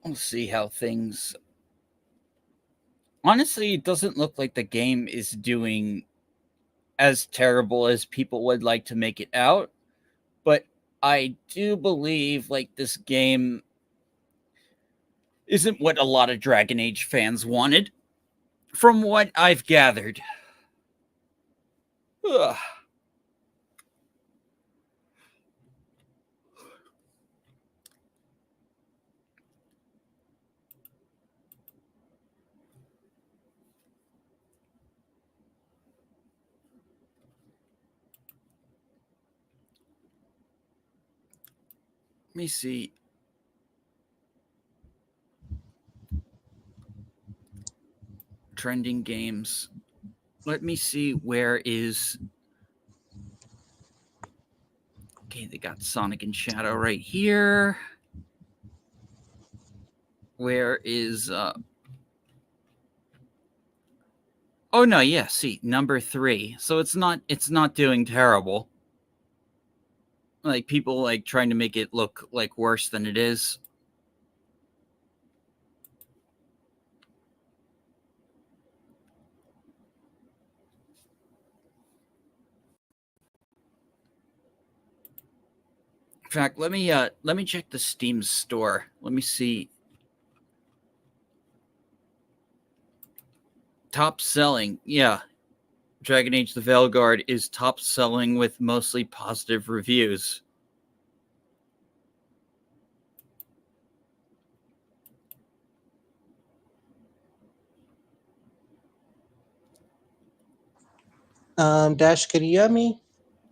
We'll see how things. Honestly, it doesn't look like the game is doing as terrible as people would like to make it out. But I do believe like this game isn't what a lot of Dragon Age fans wanted, from what I've gathered. Ugh. Let me see. Trending games. Let me see where is. Okay, they got Sonic and Shadow right here. Where is Oh no, yeah, see, number 3. So it's not doing terrible. Like people like trying to make it look like worse than it is. In fact, let me check the Steam store. Let me see. Top selling. Yeah. Dragon Age the Veilgard is top selling with mostly positive reviews. Dash, can you hear me?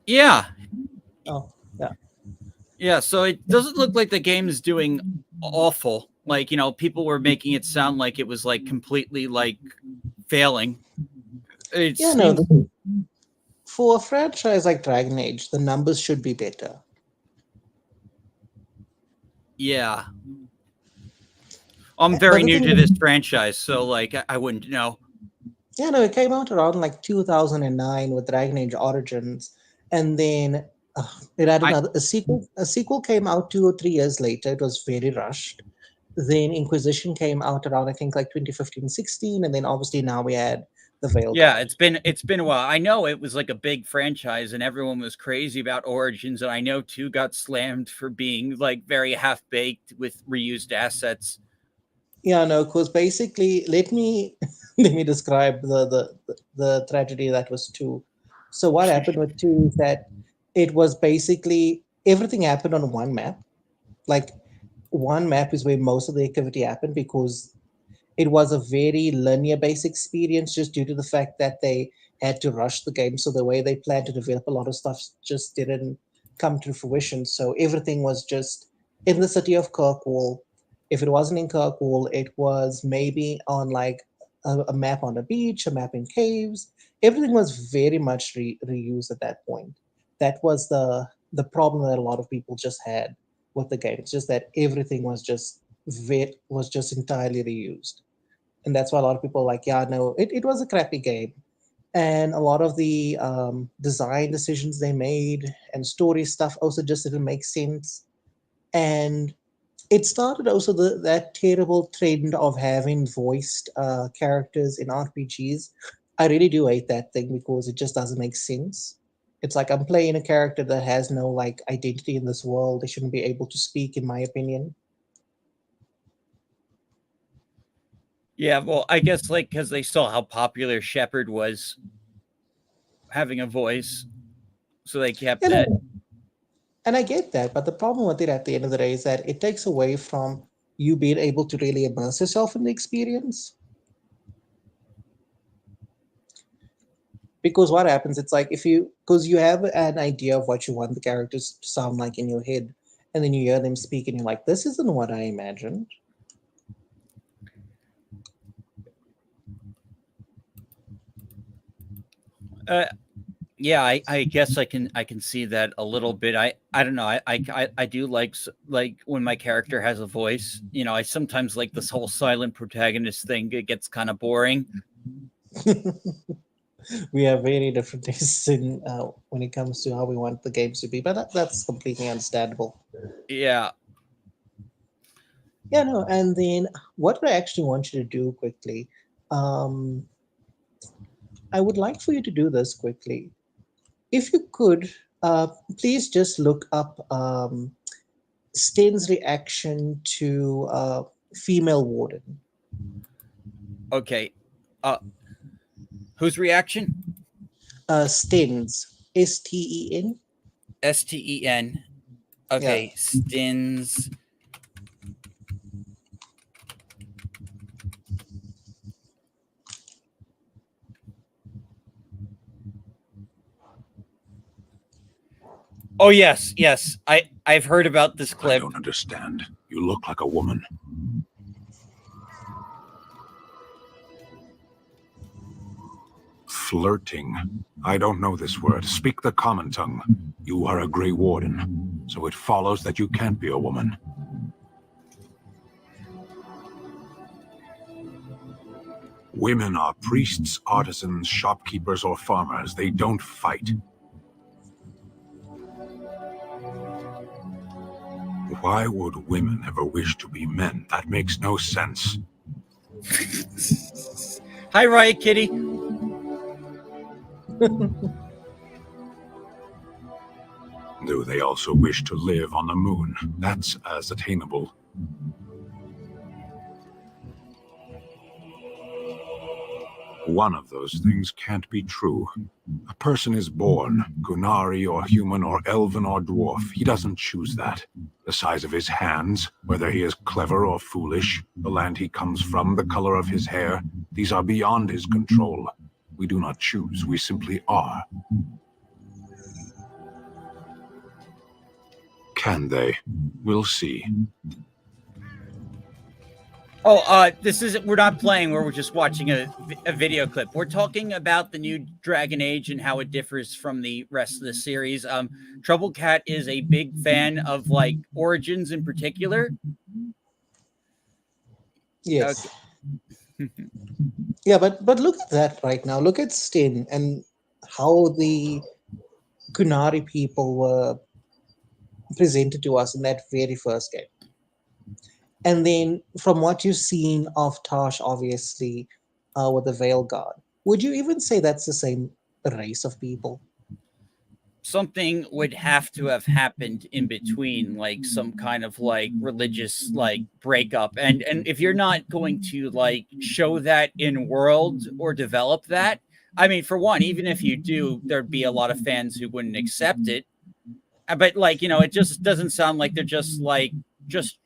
Yeah. Oh, yeah. Yeah, so it doesn't look like the game is doing awful. Like, people were making it sound like it was like completely like failing. It Yeah, no. seems For a franchise like Dragon Age, the numbers should be better. yeah. I'm But very the new thing to this is, franchise, so like I wouldn't know. yeah, no, it came out around like 2009 with Dragon Age Origins, and then it had I another a sequel. A sequel came out 2 or 3 years later. It was very rushed. Then Inquisition came out around I think like 2015, 16, and then obviously now we had the Yeah, Veilguard. it's been a while. I know it was like a big franchise and everyone was crazy about Origins, and I know 2 got slammed for being like very half-baked with reused assets. Yeah, no, because basically, let me let me describe the tragedy that was two. So what happened with two is that it was basically everything happened on one map. Like one map is where most of the activity happened because it was a very linear based experience just due to the fact that they had to rush the game. So the way they planned to develop a lot of stuff just didn't come to fruition. So everything was just in the city of Kirkwall. If it wasn't in Kirkwall, it was maybe on like a map on a beach, a map in caves. Everything was very much reused at that point. That was the problem that a lot of people just had with the game. It's just that everything was just entirely reused, and that's why a lot of people are like, yeah, no, it was a crappy game, and a lot of the design decisions they made and story stuff also just didn't make sense, and it started also that terrible trend of having voiced characters in RPGs. I really do hate that thing because it just doesn't make sense. It's like I'm playing a character that has no like identity in this world. They shouldn't be able to speak, in my opinion. Yeah, well, I guess like because they saw how popular Shepard was having a voice, so they kept And I, that. and I get that, but the problem with it at the end of the day is that it takes away from you being able to really immerse yourself in the experience. Because what happens, it's like if you, because you have an idea of what you want the characters to sound like in your head, and then you hear them speak, and you're like, this isn't what I imagined. Uh, yeah, I guess I can see that a little bit. I don't know. I do like when my character has a voice. You know, I sometimes like this whole silent protagonist thing. It gets kind of boring. We have very different tastes in when it comes to how we want the games to be, but that's completely understandable. Yeah. Yeah, no, and then what I actually want you to do quickly, um, I would like for you to do this quickly. If you could, please just look up Sten's reaction to female warden. Okay. Uh, whose reaction? Sten's, Sten. Sten. Yeah. Okay, Stins. Oh yes, yes. I've heard about this I clip. don't understand. You look like a woman. Flirting. I don't know this word. Speak the common tongue. You are a Grey Warden, so it follows that you can't be a woman. Women are priests, artisans, shopkeepers, or farmers. They don't fight. Why would women ever wish to be men? That makes no sense. Hi, Riot Kitty. Do they also wish to live on the moon? That's as attainable. One of those things can't be true. A person is born, Gunari or human or elven or dwarf. He doesn't choose that. The size of his hands, whether he is clever or foolish, the land he comes from, the color of his hair, these are beyond his control. We do not choose, we simply are. Can they? We'll see. Oh, this is we're not playing. We're just watching a video clip. We're talking about the new Dragon Age and how it differs from the rest of the series. Trouble Cat is a big fan of like Origins in particular. Yes. Okay. Yeah, but look at that right now. Look at Sten and how the Kunari people were presented to us in that very first game. And then from what you've seen of Tosh, obviously, with the Veilgard, would you even say that's the same race of people? Something would have to have happened in between, like some kind of like religious like breakup. And if you're not going to like show that in world or develop that, I mean, for one, even if you do, there'd be a lot of fans who wouldn't accept it. But like, you know, it just doesn't sound like they're just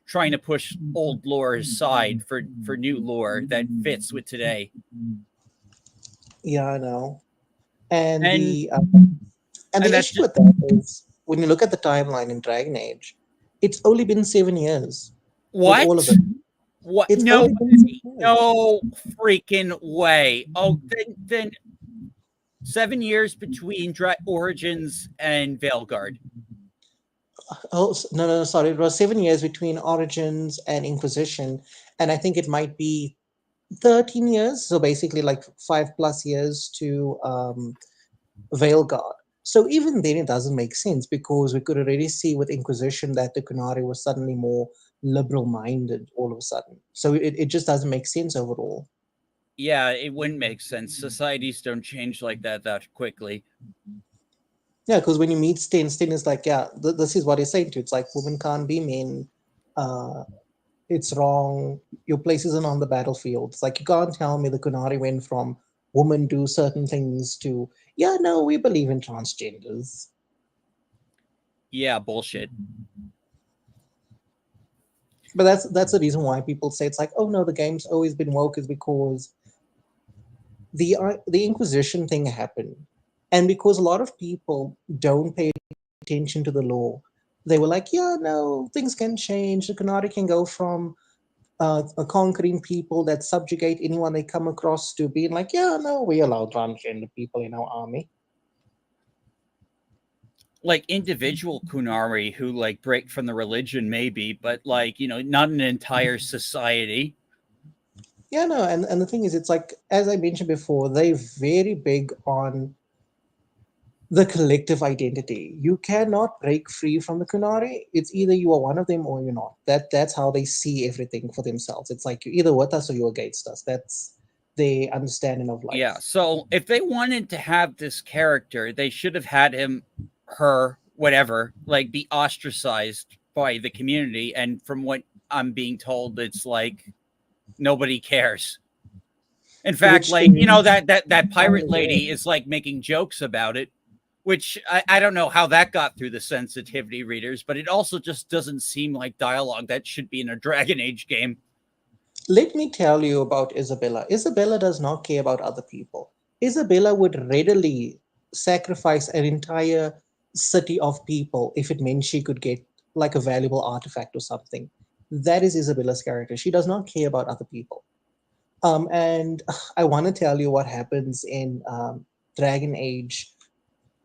trying to push old lore aside for new lore that fits with today. Yeah, I know. And And the that's issue just with that is when you look at the timeline in Dragon Age, it's only been 7 years with all of what? it. What? It's No only been way. 7 years. No freaking way. Oh, then 7 years between Origins and Veilgard. Oh, no, no, no, sorry. It was 7 years between Origins and Inquisition. And I think it might be 13 years. So basically, like 5 plus years to Veilgard. So even then, it doesn't make sense because we could already see with Inquisition that the Kunari was suddenly more liberal-minded all of a sudden. So it just doesn't make sense overall. Yeah, it wouldn't make sense. Societies don't change like that quickly. Yeah, because when you meet Sten is like, yeah, this is what he's saying to you. It's like women can't be men. Uh, it's wrong. Your place isn't on the battlefield. It's like you can't tell me the Kunari went from women do certain things to, yeah, no, we believe in transgenders. Yeah, bullshit. But that's the reason why people say it's like, oh no, the game's always been woke is because the Inquisition thing happened, and because a lot of people don't pay attention to the law, they were like, yeah, no, things can change. The Kunari can go from a conquering people that subjugate anyone they come across to being like, yeah, no, we allow transgender people in our army. Like individual Kunari who like break from the religion, maybe, but like, not an entire society. Yeah, no, and the thing is, it's like as I mentioned before, they're very big on the collective identity. You cannot break free from the Kunari. It's either you are one of them or you're not. That's how they see everything for themselves. It's like you're either with us or you're against us. That's their understanding of Yeah. life. So if they wanted to have this character, they should have had him, her, whatever, like be ostracized by the community. And from what I'm being told, it's like nobody cares. In fact, Which like, in that pirate unaware. lady is like making jokes about it, which I don't know how that got through the sensitivity readers, but it also just doesn't seem like dialogue that should be in a Dragon Age game. Let me tell you about Isabella. Isabella does not care about other people. Isabella would readily sacrifice an entire city of people if it meant she could get like a valuable artifact or something. That is Isabella's character. She does not care about other people. And I want to tell you what happens in Dragon Age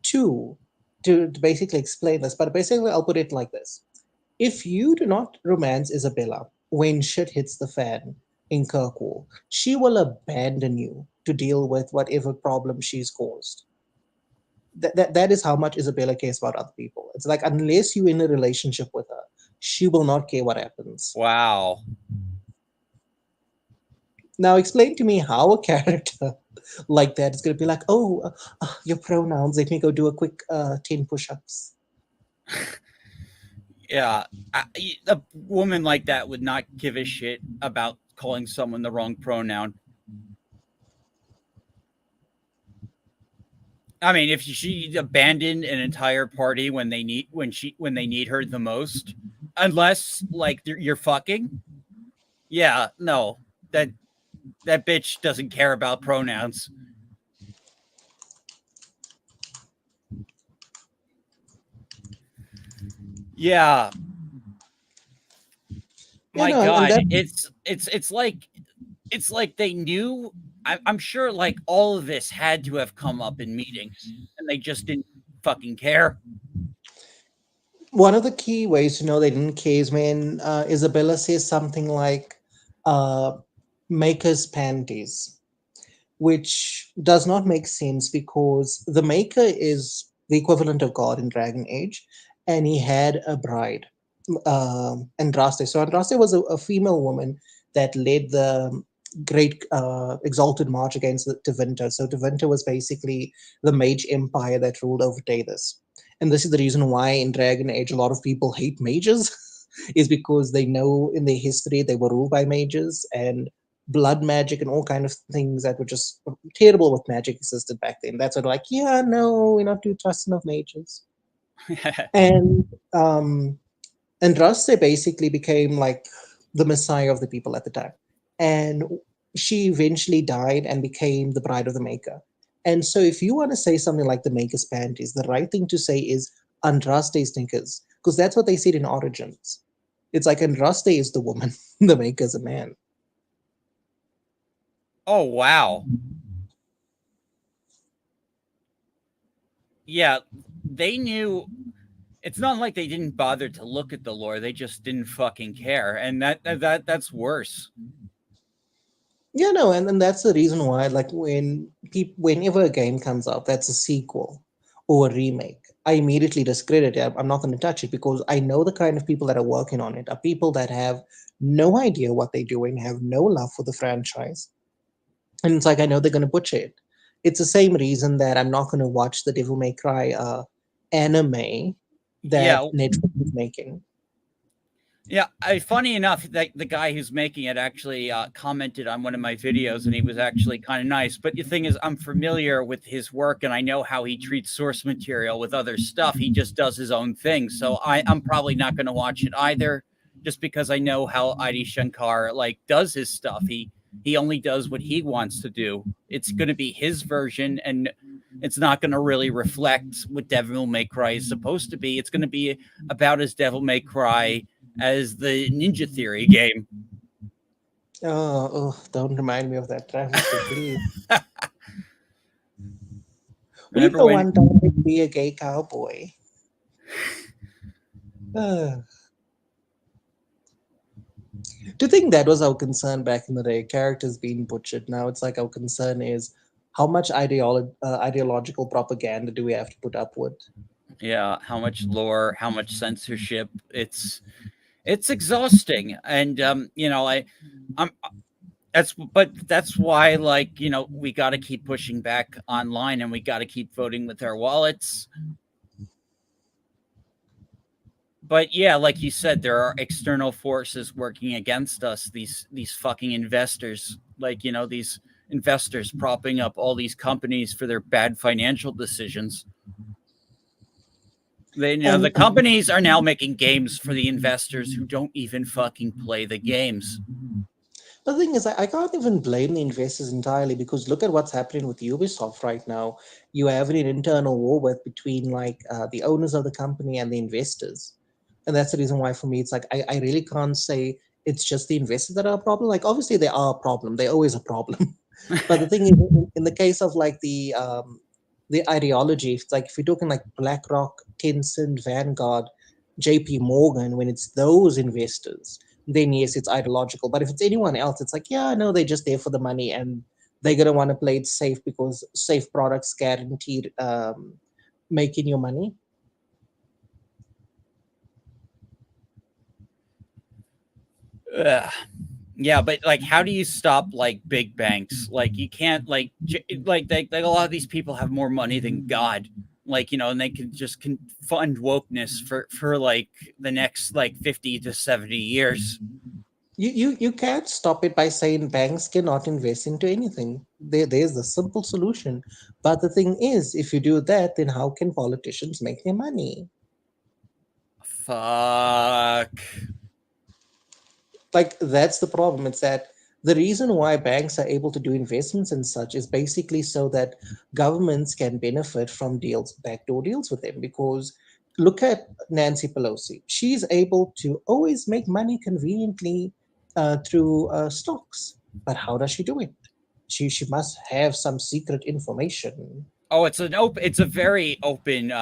2 to basically explain this. But basically, I'll put it like this: if you do not romance Isabella when shit hits the fan in Kirkwall, she will abandon you to deal with whatever problem she's caused. That is how much Isabella cares about other people. It's like, unless you're in a relationship with her, she will not care what happens. Wow. Now, explain to me how a character like that is going to be like, oh, your pronouns, let me go do a quick 10 push ups. Yeah. A woman like that would not give a shit about calling someone the wrong pronoun. I mean, if she abandoned an entire party when they need her the most, unless like you're fucking, yeah, no, that bitch doesn't care about pronouns. Yeah, Yeah, my no, and God, that it's like they knew. I'm sure like all of this had to have come up in meetings, and they just didn't fucking care. one of the key ways to know they didn't care is when Isabella says something like, uh, Maker's panties, which does not make sense because the Maker is the equivalent of God in Dragon Age, and he had a bride, Andraste. So Andraste was a female woman that led the great exalted march against the Tevinter. So Tevinter was basically the mage empire that ruled over Tathys. And this is the reason why in Dragon Age a lot of people hate mages, is because they know in their history they were ruled by mages, and blood magic and all kind of things that were just terrible with magic existed back then. That's sort of like, yeah, no, we're not too trusting of mages. And Andraste basically became like the messiah of the people at the time. And she eventually died and became the bride of the Maker. And so if you want to say something like the Maker's panties, the right thing to say is Andraste's knickers, because that's what they said in Origins. It's like Andraste is the woman, the Maker's a man. Oh wow, yeah, they knew. It's not like they didn't bother to look at the lore; they just didn't fucking care, and that's worse. Yeah, no, and that's the reason why, like, whenever a game comes out that's a sequel, or a remake, I immediately discredit it. I'm not going to touch it because I know the kind of people that are working on it are people that have no idea what they're doing, have no love for the franchise. And it's like, I know they're going to butcher it. It's the same reason that I'm not going to watch the Devil May Cry anime Yeah, that Netflix is making. yeah. Funny enough, that the guy who's making it actually commented on one of my videos, and he was actually kind of nice. But the thing is, I'm familiar with his work, and I know how he treats source material with other stuff. He just does his own thing, so I'm probably not going to watch it either, just because I know how Adi Shankar like does his stuff. He only does what he wants to do. It's going to be his version, and it's not going to really reflect what Devil May Cry is supposed to be. It's going to be about as Devil May Cry as the Ninja Theory game. Oh, don't remind me of that travesty, please. Will you Remember go when? one time and be a gay cowboy? Uh, to think that was our concern back in the day, characters being butchered. Now it's like our concern is how much ideological propaganda do we have to put up with? Yeah, how much lore, how much censorship. It's exhausting, and I'm that's why, like, we got to keep pushing back online, and we got to keep voting with our wallets. But yeah, like you said, there are external forces working against us. These fucking investors, like, these investors propping up all these companies for their bad financial decisions. The And companies are now making games for the investors who don't even fucking play the games. the thing is, I can't even blame the investors entirely because look at what's happening with Ubisoft right now. You have an internal war with between like the owners of the company and the investors, and that's the reason why for me it's like I really can't say it's just the investors that are a problem. Like obviously they are a problem; they're always a problem. But the thing is, in the case of like the ideology, it's like if you're talking like BlackRock, Tencent, Vanguard, JP Morgan, when it's those investors, then yes, it's ideological. But if it's anyone else, it's like, yeah, no, they're just there for the money and they're gonna want to play it safe because safe products guaranteed making you money. Ugh. Yeah, but like, how do you stop like big banks? Like, you can't like a lot of these people have more money than God. Like, and they can fund wokeness for like the next like 50 to 70 years. You can't stop it by saying banks cannot invest into anything. There's the simple solution. But the thing is, if you do that, then how can politicians make their money? Fuck. Like that's the problem. It's that the reason why banks are able to do investments and such is basically so that governments can benefit from deals, backdoor deals with them. Because look at Nancy Pelosi; she's able to always make money conveniently through stocks. But how does she do it? She must have some secret information. Oh, it's a very open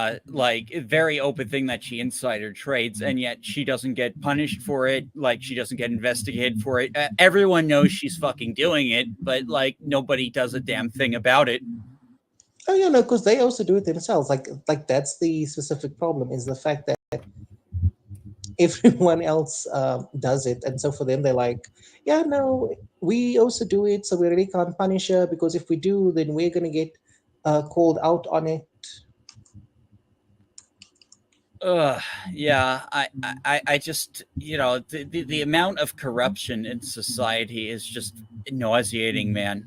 very open thing that she insider trades, and yet she doesn't get punished for it. Like, she doesn't get investigated for it. Everyone knows she's fucking doing it, but like, nobody does a damn thing about it. Oh yeah, no, because they also do it themselves. Like that's the specific problem is the fact that everyone else does it, and so for them they're like, yeah, no, we also do it, so we really can't punish her because if we do, then we're gonna get called out on it. Ugh, yeah, I just, the amount of corruption in society is just nauseating, man.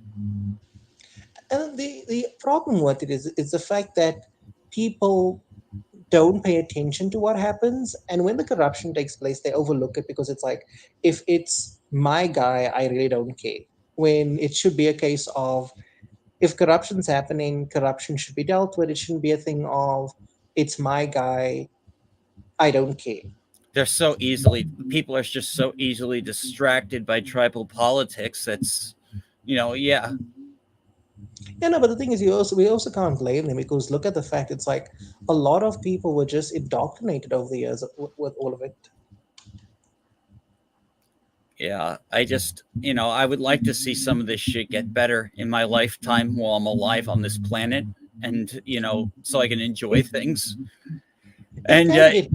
And the problem with it is the fact that people don't pay attention to what happens, and when the corruption takes place they overlook it because it's like, if it's my guy, I really don't care, when it should be a case of, if corruption's happening, corruption should be dealt with. It shouldn't be a thing of, it's my guy, I don't care. People are just so easily distracted by tribal politics. Yeah. Yeah, no, but the thing is, we also can't blame them because look at the fact it's like a lot of people were just indoctrinated over the years with all of it. Yeah, I would like to see some of this shit get better in my lifetime while I'm alive on this planet. and so I can enjoy things. It And can get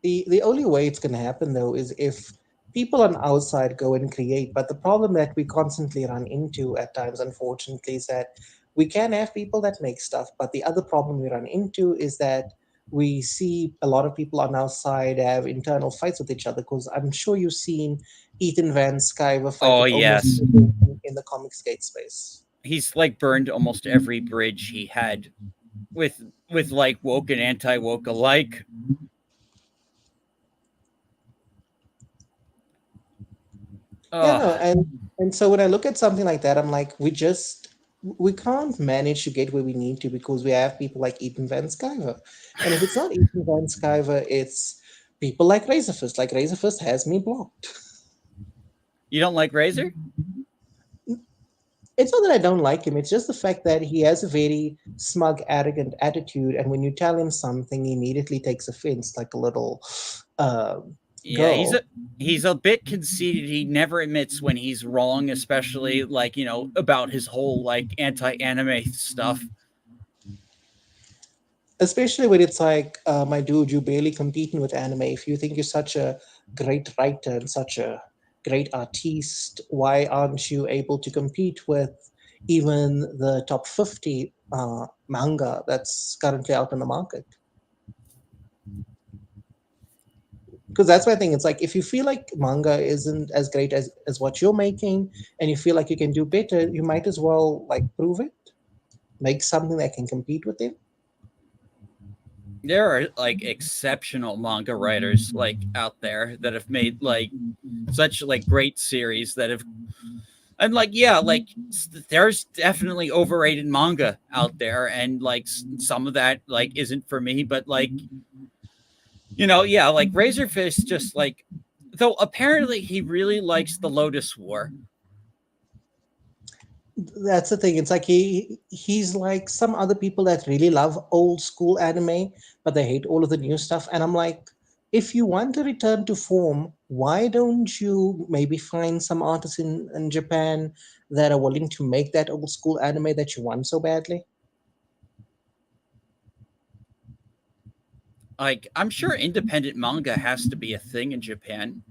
the only way it's going to happen though is if people on outside go and create. But the problem that we constantly run into at times, unfortunately, is that we can have people that make stuff, but the other problem we run into is that we see a lot of people on our side have internal fights with each other. Because I'm sure you've seen Ethan Van Sciver fight oh with almost yes, everyone in the comic skate space. he's like burned almost every bridge he had with like woke and anti-woke alike. Yeah, no, uh and so when I look at something like that, I'm like, we can't manage to get where we need to because we have people like Ethan Van Sciver, and if it's not Ethan Van Sciver, it's people like Razorfist. Like Razorfist has me blocked. you don't like Razor? It's not that I don't like him; it's just the fact that he has a very smug, arrogant attitude, and when you tell him something, he immediately takes offense, like a little uh, Yeah, girl. he's a bit conceited. He never admits when he's wrong, especially like about his whole like anti-anime stuff. Especially when it's like, my dude, you're barely competing with anime. If you think you're such a great writer and such a great artiste, why aren't you able to compete with even the top 50 manga that's currently out in the market? Because that's my thing. It's like, if you feel like manga isn't as great as what you're making, and you feel like you can do better, you might as well like prove it, make something that can compete with it. There are like exceptional manga writers like out there that have made like such like great series that have, and like yeah, like there's definitely overrated manga out there, and like some of that like isn't for me, but like yeah, like Razorfist just like, though apparently he really likes the Lotus War. That's the thing. It's like he's like some other people that really love old school anime, but they hate all of the new stuff. And I'm like, if you want to return to form, why don't you maybe find some artists in Japan that are willing to make that old school anime that you want so badly? Like I'm sure independent manga has to be a thing in Japan.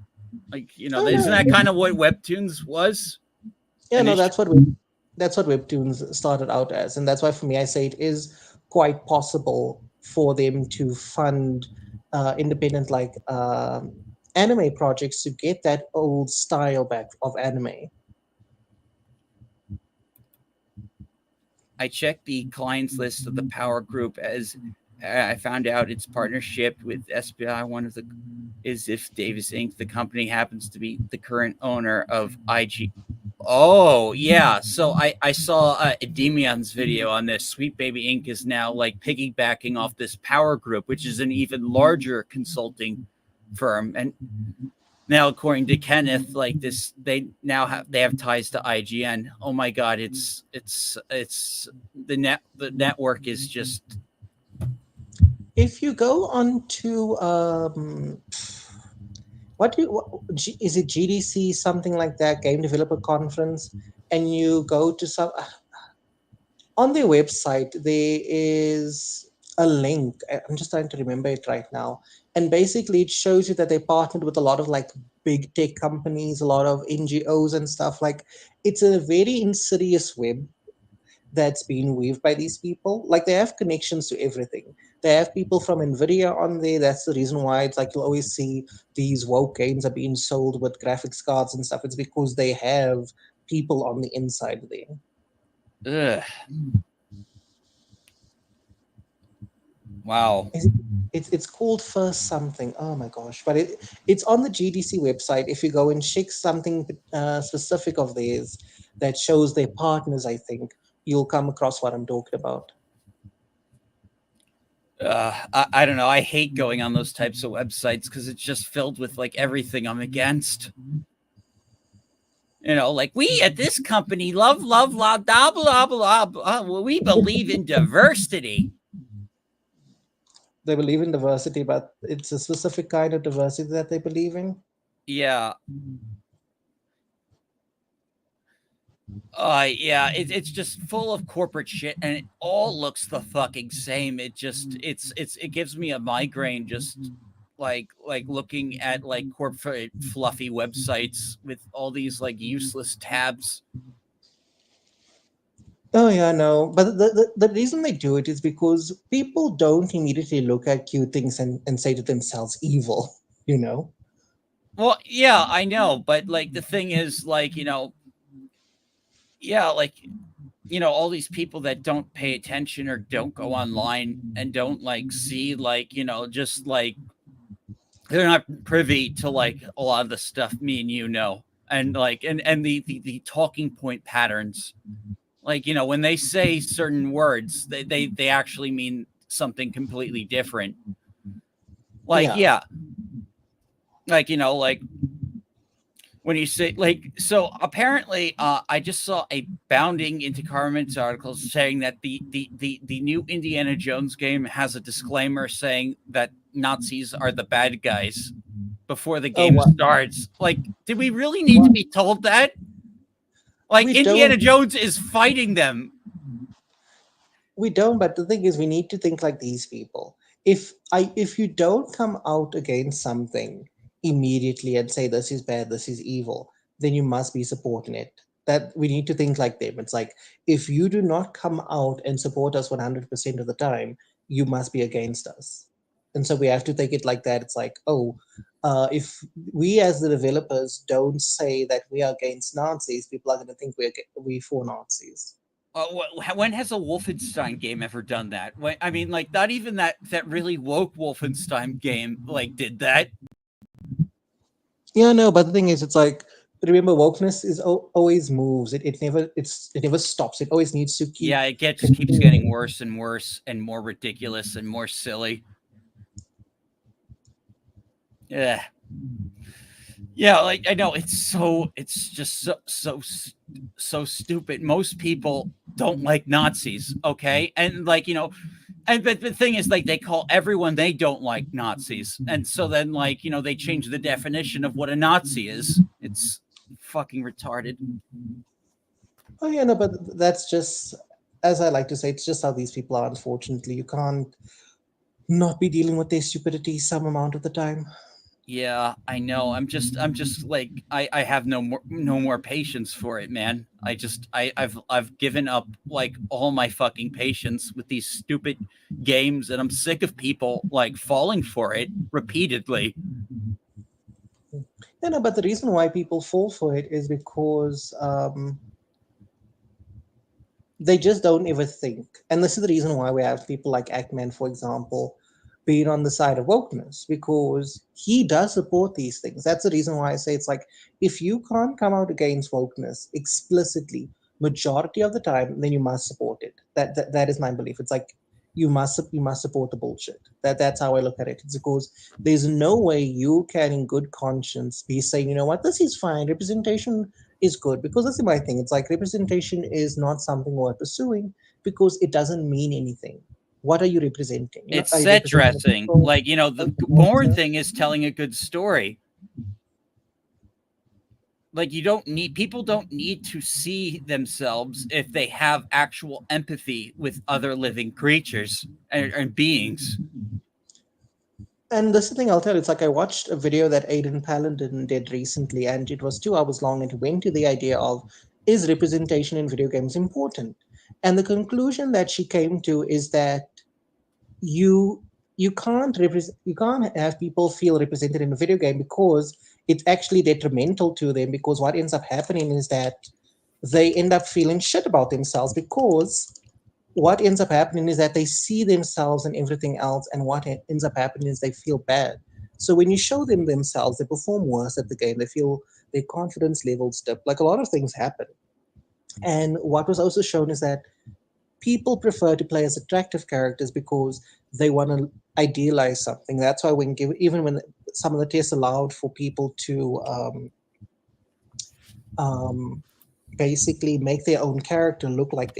Like Oh isn't no, that kind of what Webtoons was yeah, no, initially? that's what webtoons started out as, and that's why for me I say it is quite possible for them to fund independent like anime projects to get that old style back of anime. I checked the clients list of the Power Group as I found out its partnership with SBI. One of the is if Davis Inc., the company, happens to be the current owner of IG. Oh yeah, so I saw Edemian's video on this. Sweet Baby Inc. is now like piggybacking off this Power Group, which is an even larger consulting firm, and now according to Kenneth, like this, they have ties to IGN. Oh my God, it's the network is just If you go on to is it GDC, something like that, Game Developer Conference, and you go to some on their website, there is a link. I'm just trying to remember it right now. And basically, it shows you that they partnered with a lot of like big tech companies, a lot of NGOs and stuff. Like, it's a very insidious web that's being weaved by these people. Like, they have connections to everything. They have people from Nvidia on there. That's the reason why it's like you'll always see these woke games are being sold with graphics cards and stuff. It's because they have people on the inside there. ugh. Wow. Is it's called First something. Oh my gosh! But it's on the GDC website. If you go and check something specific of theirs that shows their partners, I think you'll come across what I'm talking about. I don't know. I hate going on those types of websites because it's just filled with like everything I'm against. Like we at this company love, blah, blah, blah, blah, blah. Well, we believe in diversity. They believe in diversity, but it's a specific kind of diversity that they believe in. Yeah. Yeah, it's just full of corporate shit, and it all looks the fucking same. It gives me a migraine just like looking at like corporate fluffy websites with all these like useless tabs. Oh yeah, no. But the reason they do it is because people don't immediately look at cute things and say to themselves evil, you know? Well, yeah, I know, but like the thing is, like yeah, like all these people that don't pay attention or don't go online and don't like see like just like they're not privy to like a lot of the stuff me and and like and the talking point patterns, like when they say certain words they actually mean something completely different, like Yeah. yeah, like like when you say like so apparently I just saw a bounding into comments article saying that the new Indiana Jones game has a disclaimer saying that Nazis are the bad guys before the Oh, game what? starts. Like, did we really need to What? be told that? Like, We Indiana don't. Jones is fighting them. We don't. But the thing is, we need to think like these people. If you don't come out against something immediately and say this is bad, this is evil, then you must be supporting it. That we need to think like them. It's like if you do not come out and support us 100% of the time, you must be against us. And so we have to take it like that. It's like, oh, if we as the developers don't say that we are against Nazis, people are going to think we for Nazis. When has a Wolfenstein game ever done that? I mean, like, not even that really woke Wolfenstein game like did that. Yeah, no, but the thing is, it's like remember, wokeness is always moves. It never stops. It always needs to keep Yeah, just keeps getting continuing. worse and worse and more ridiculous and more silly. Yeah. Yeah, like I know it's just so stupid. Most people don't like Nazis, okay? And like, and but the thing is like they call everyone they don't like Nazis. And so then like, they change the definition of what a Nazi is. It's fucking retarded. Oh yeah, no, but that's just as I like to say, it's just how these people are. Unfortunately, you can't not be dealing with their stupidity some amount of the time. Yeah, I know. I'm just like I have no more patience for it, man. I've given up like all my fucking patience with these stupid games, and I'm sick of people like falling for it repeatedly. Yeah, no, but the reason why people fall for it is because they just don't ever think. And this is the reason why we have people like Ackman, for example, being on the side of wokeness, because he does support these things. That's the reason why I say it's like if you can't come out against wokeness explicitly, majority of the time, then you must support it. That is my belief. It's like you must support the bullshit. That's how I look at it. It's because there's no way you can, in good conscience, be saying, you know what, this is fine. Representation is good because that's my thing. It's like representation is not something worth pursuing because it doesn't mean anything. What are you representing? It's Are you set representing a dressing. people? Like, Are the you born representing- thing is telling a good story. Like people don't need to see themselves if they have actual empathy with other living creatures and beings. And this is the thing I'll tell you. It's like I watched a video that Aidan Paladin did recently, and it was 2 hours long, and it went to the idea of is representation in video games important? And the conclusion that she came to is that you you can't have people feel represented in a video game because it's actually detrimental to them, because what ends up happening is that they end up feeling shit about themselves, because what ends up happening is that they see themselves and everything else, and what ends up happening is they feel bad. So when you show them themselves, they perform worse at the game, they feel their confidence levels dip, like a lot of things happen. And what was also shown is that people prefer to play as attractive characters because they want to idealize something. That's why even when some of the tests allowed for people to um, basically make their own character look like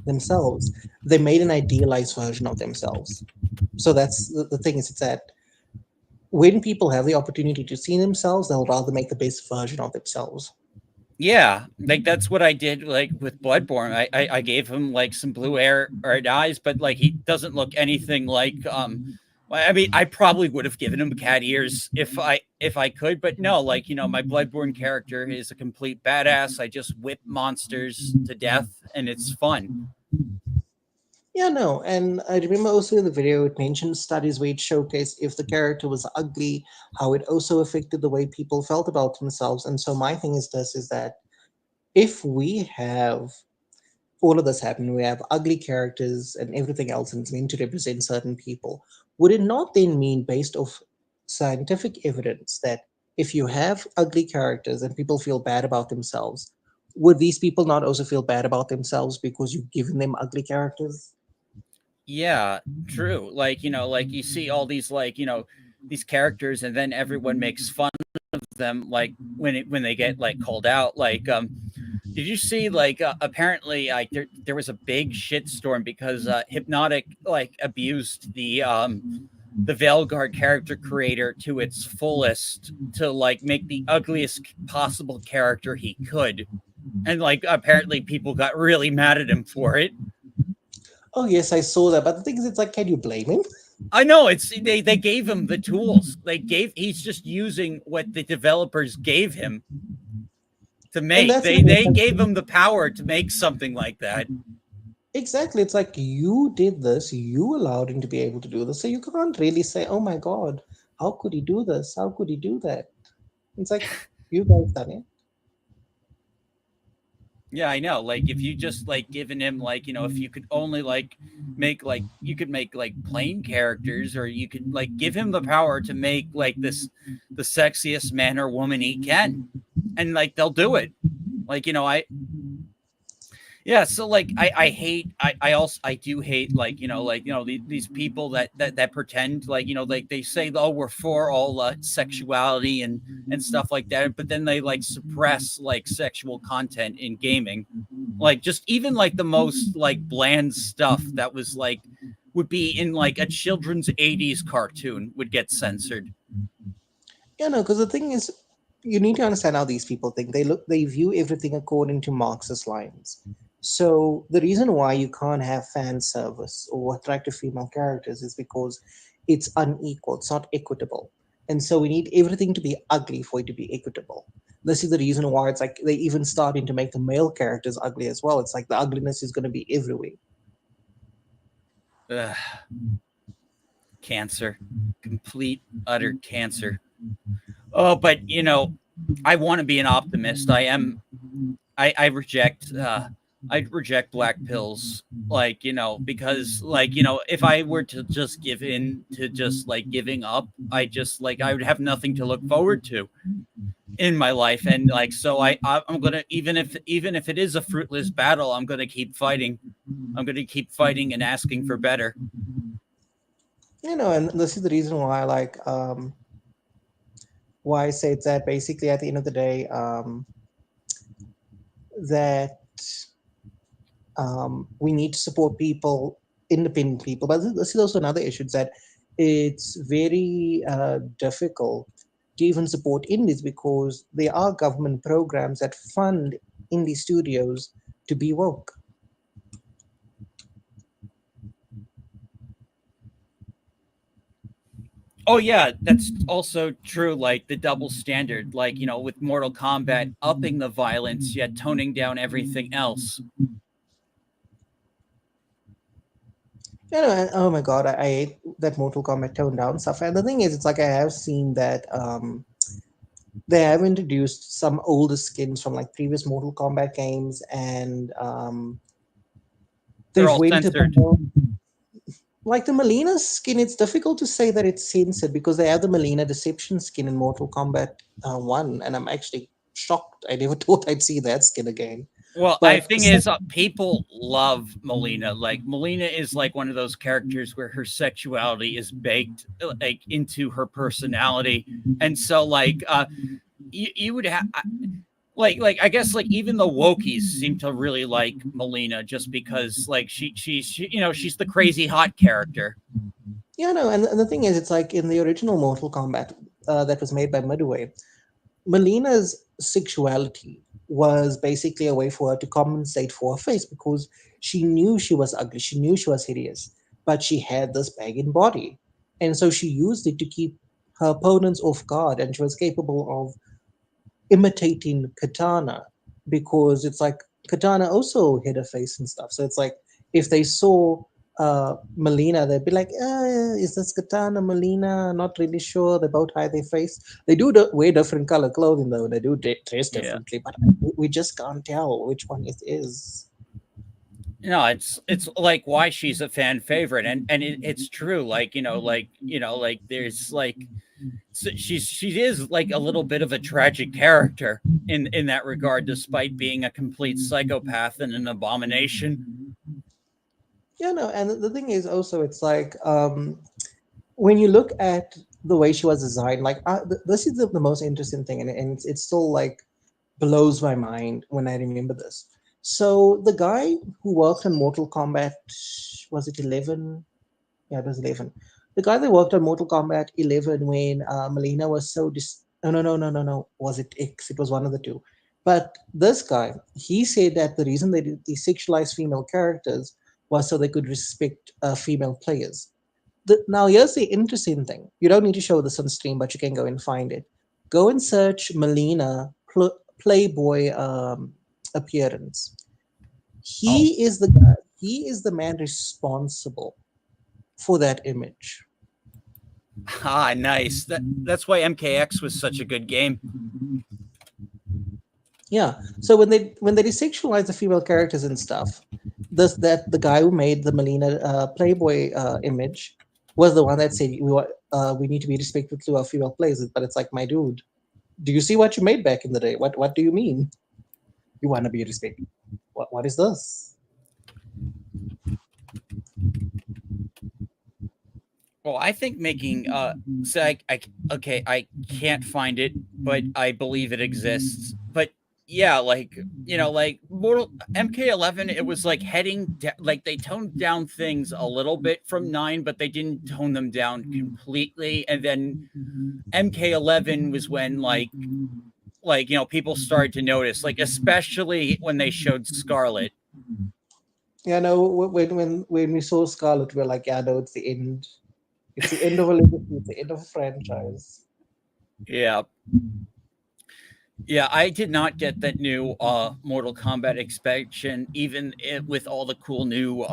themselves, they made an idealized version of themselves. So that's the thing is, it's that when people have the opportunity to see themselves, they'll rather make the best version of themselves. Yeah, like that's what I did like with Bloodborne. I gave him like some blue air or eyes, but like he doesn't look anything like I mean, I probably would have given him cat ears if I could, but no, like my Bloodborne character is a complete badass. I just whip monsters to death and it's fun. Yeah, no, and I remember also in the video it mentioned studies where it showcased if the character was ugly, how it also affected the way people felt about themselves. And so my thing is this is that if we have all of this happen, we have ugly characters and everything else, and it's meant to represent certain people, would it not then mean, based off scientific evidence, that if you have ugly characters and people feel bad about themselves, would these people not also feel bad about themselves because you've given them ugly characters? Yeah, true. Like, like you see all these like, these characters and then everyone makes fun of them like when they get like called out like did you see like apparently like there was a big shitstorm because Hypnotic like abused the Veilgard character creator to its fullest to like make the ugliest possible character he could. And like apparently people got really mad at him for it. Oh yes, I saw that. But the thing is, it's like, can you blame him? I know it's they gave him the tools. He's just using what the developers gave him to And make. that's the They thing. gave him the power to make something like that. Exactly. It's like you did this, you allowed him to be able to do this. So you can't really say, oh my God, how could he do this? How could he do that? It's like, you guys done it. Yeah, I know. Like if you just like given him like, if you could only like make like you could make like plain characters or you could like give him the power to make like the sexiest man or woman he can. And like they'll do it. Like, yeah, so like I hate I do hate like these people that pretend like like they say oh we're for all sexuality and stuff like that, but then they like suppress like sexual content in gaming, like just even like the most like bland stuff that was like would be in like a children's 80s cartoon would get censored. Yeah, no, because the thing is, you need to understand how these people think. They view everything according to Marxist lines. So the reason why you can't have fan service or attractive female characters is because it's unequal, it's not equitable. And so we need everything to be ugly for it to be equitable. This is the reason why it's like they even starting to make the male characters ugly as well. It's like the ugliness is going to be everywhere. Ugh, cancer, complete utter cancer. Oh, but I want to be an optimist. I reject I reject black pills, like because like if I were to just give in to just like giving up, I just like I would have nothing to look forward to in my life, and like so I'm gonna even if it is a fruitless battle, I'm gonna keep fighting. I'm gonna keep fighting and asking for better. And this is the reason why I say it's that basically at the end of the day, that we need to support people, independent people. But this is also another issue, is that it's very difficult to even support indies because there are government programs that fund indie studios to be woke. Oh yeah, that's also true. Like the double standard, like with Mortal Kombat, upping the violence yet toning down everything else. And oh my god, I hate that Mortal Kombat toned down stuff. And the thing is, it's like I have seen that they have introduced some older skins from like previous Mortal Kombat games, and They're they've all went censored. about like the Melina skin. It's difficult to say that it's censored because they have the Melina Deception skin in Mortal Kombat 1, and I'm actually shocked. I never thought I'd see that skin again. Well, I But thing is, people love Melina. Like Melina is like one of those characters where her sexuality is baked like into her personality, and so like you would have like I guess like even the wokies seem to really like Melina just because like she she's the crazy hot character. yeah, no, and the thing is, it's like in the original Mortal Kombat that was made by Midway, Melina's sexuality was basically a way for her to compensate for her face because she knew she was ugly, she knew she was hideous, but she had this bagging body. And so she used it to keep her opponents off guard, and she was capable of imitating Katana because it's like Katana also hid her face and stuff. So it's like if they saw Melina, they'd be like, "Is this Katana, Melina? Not really sure." They both hide their face. They do wear different color clothing though. They do dress Yeah. differently, but we just can't tell which one it is. No, it's like why she's a fan favorite, and it's true. Like like there's like she is like a little bit of a tragic character in that regard, despite being a complete psychopath and an abomination. Yeah, no, and the thing is also, it's like when you look at the way she was designed, like this is the most interesting thing, and it's still like blows my mind when I remember this. So the guy who worked on Mortal Kombat, was it 11? Yeah, it was 11. The guy that worked on Mortal Kombat 11 when Melina was so no. Was it X? It was one of the two. But this guy, he said that the reason they did the sexualized female characters was so they could respect female players. Now, here's the interesting thing. You don't need to show this on stream, but you can go and find it. Go and search Melina Playboy appearance. He is the guy. He is the man responsible for that image. Ah, nice. That's why MKX was such a good game. Yeah. So when they desexualize the female characters and stuff, the guy who made the Melina Playboy image was the one that said we need to be respectful to our female players. But it's like, my dude, do you see what you made back in the day? What do you mean? You want to be respected? What is this? Well, I think making so I can't find it, but I believe it exists. But yeah, like like Mortal MK11, it was like like they toned down things a little bit from 9, but they didn't tone them down completely. And then MK11 was when like people started to notice, like especially when they showed Scarlet. Yeah, no. When we saw Scarlet, we're like, yeah, no, it's the end. It's the end of a legacy. It's the end of a franchise. Yeah. Yeah, I did not get that new Mortal Kombat expansion, even with all the cool new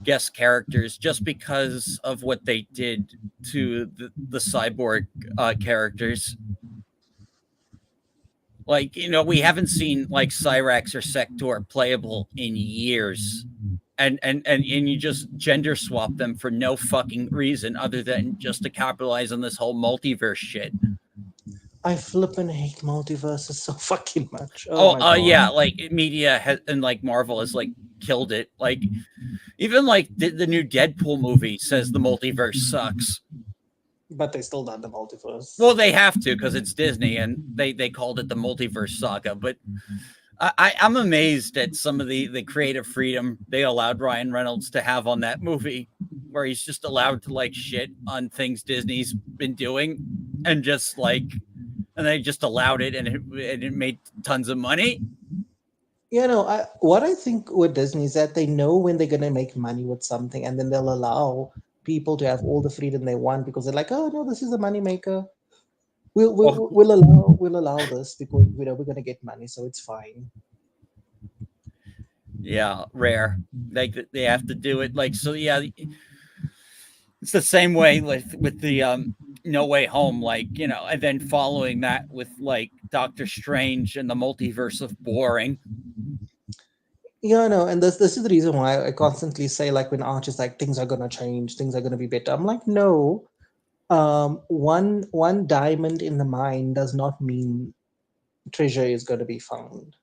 guest characters, just because of what they did to the cyborg characters. Like, we haven't seen like Cyrax or Sector playable in years. And you just gender swap them for no fucking reason other than just to capitalize on this whole multiverse shit. I flippin' hate multiverses so fucking much. Oh, my God. Yeah, like media has, and like Marvel has like killed it. Like even like the new Deadpool movie says the multiverse sucks. But they still done the multiverse. Well, they have to because it's Disney, and they called it the multiverse saga. But I'm amazed at some of the creative freedom they allowed Ryan Reynolds to have on that movie, where he's just allowed to like shit on things Disney's been doing, and just like, and they just allowed it, and it made tons of money. You know, what I think with Disney is that they know when they're gonna make money with something, and then they'll allow people to have all the freedom they want because they're like, oh no, this is a money maker. We'll allow this because we're gonna get money, so it's fine. Yeah, rare. Like they have to do it. Like so. Yeah, it's the same way with the No Way Home. Like and then following that with like Doctor Strange and the Multiverse of Boring. Yeah, no, and this is the reason why I constantly say, like, when Arch is like, things are gonna change, things are gonna be better. I'm like, no. One diamond in the mine does not mean treasure is going to be found.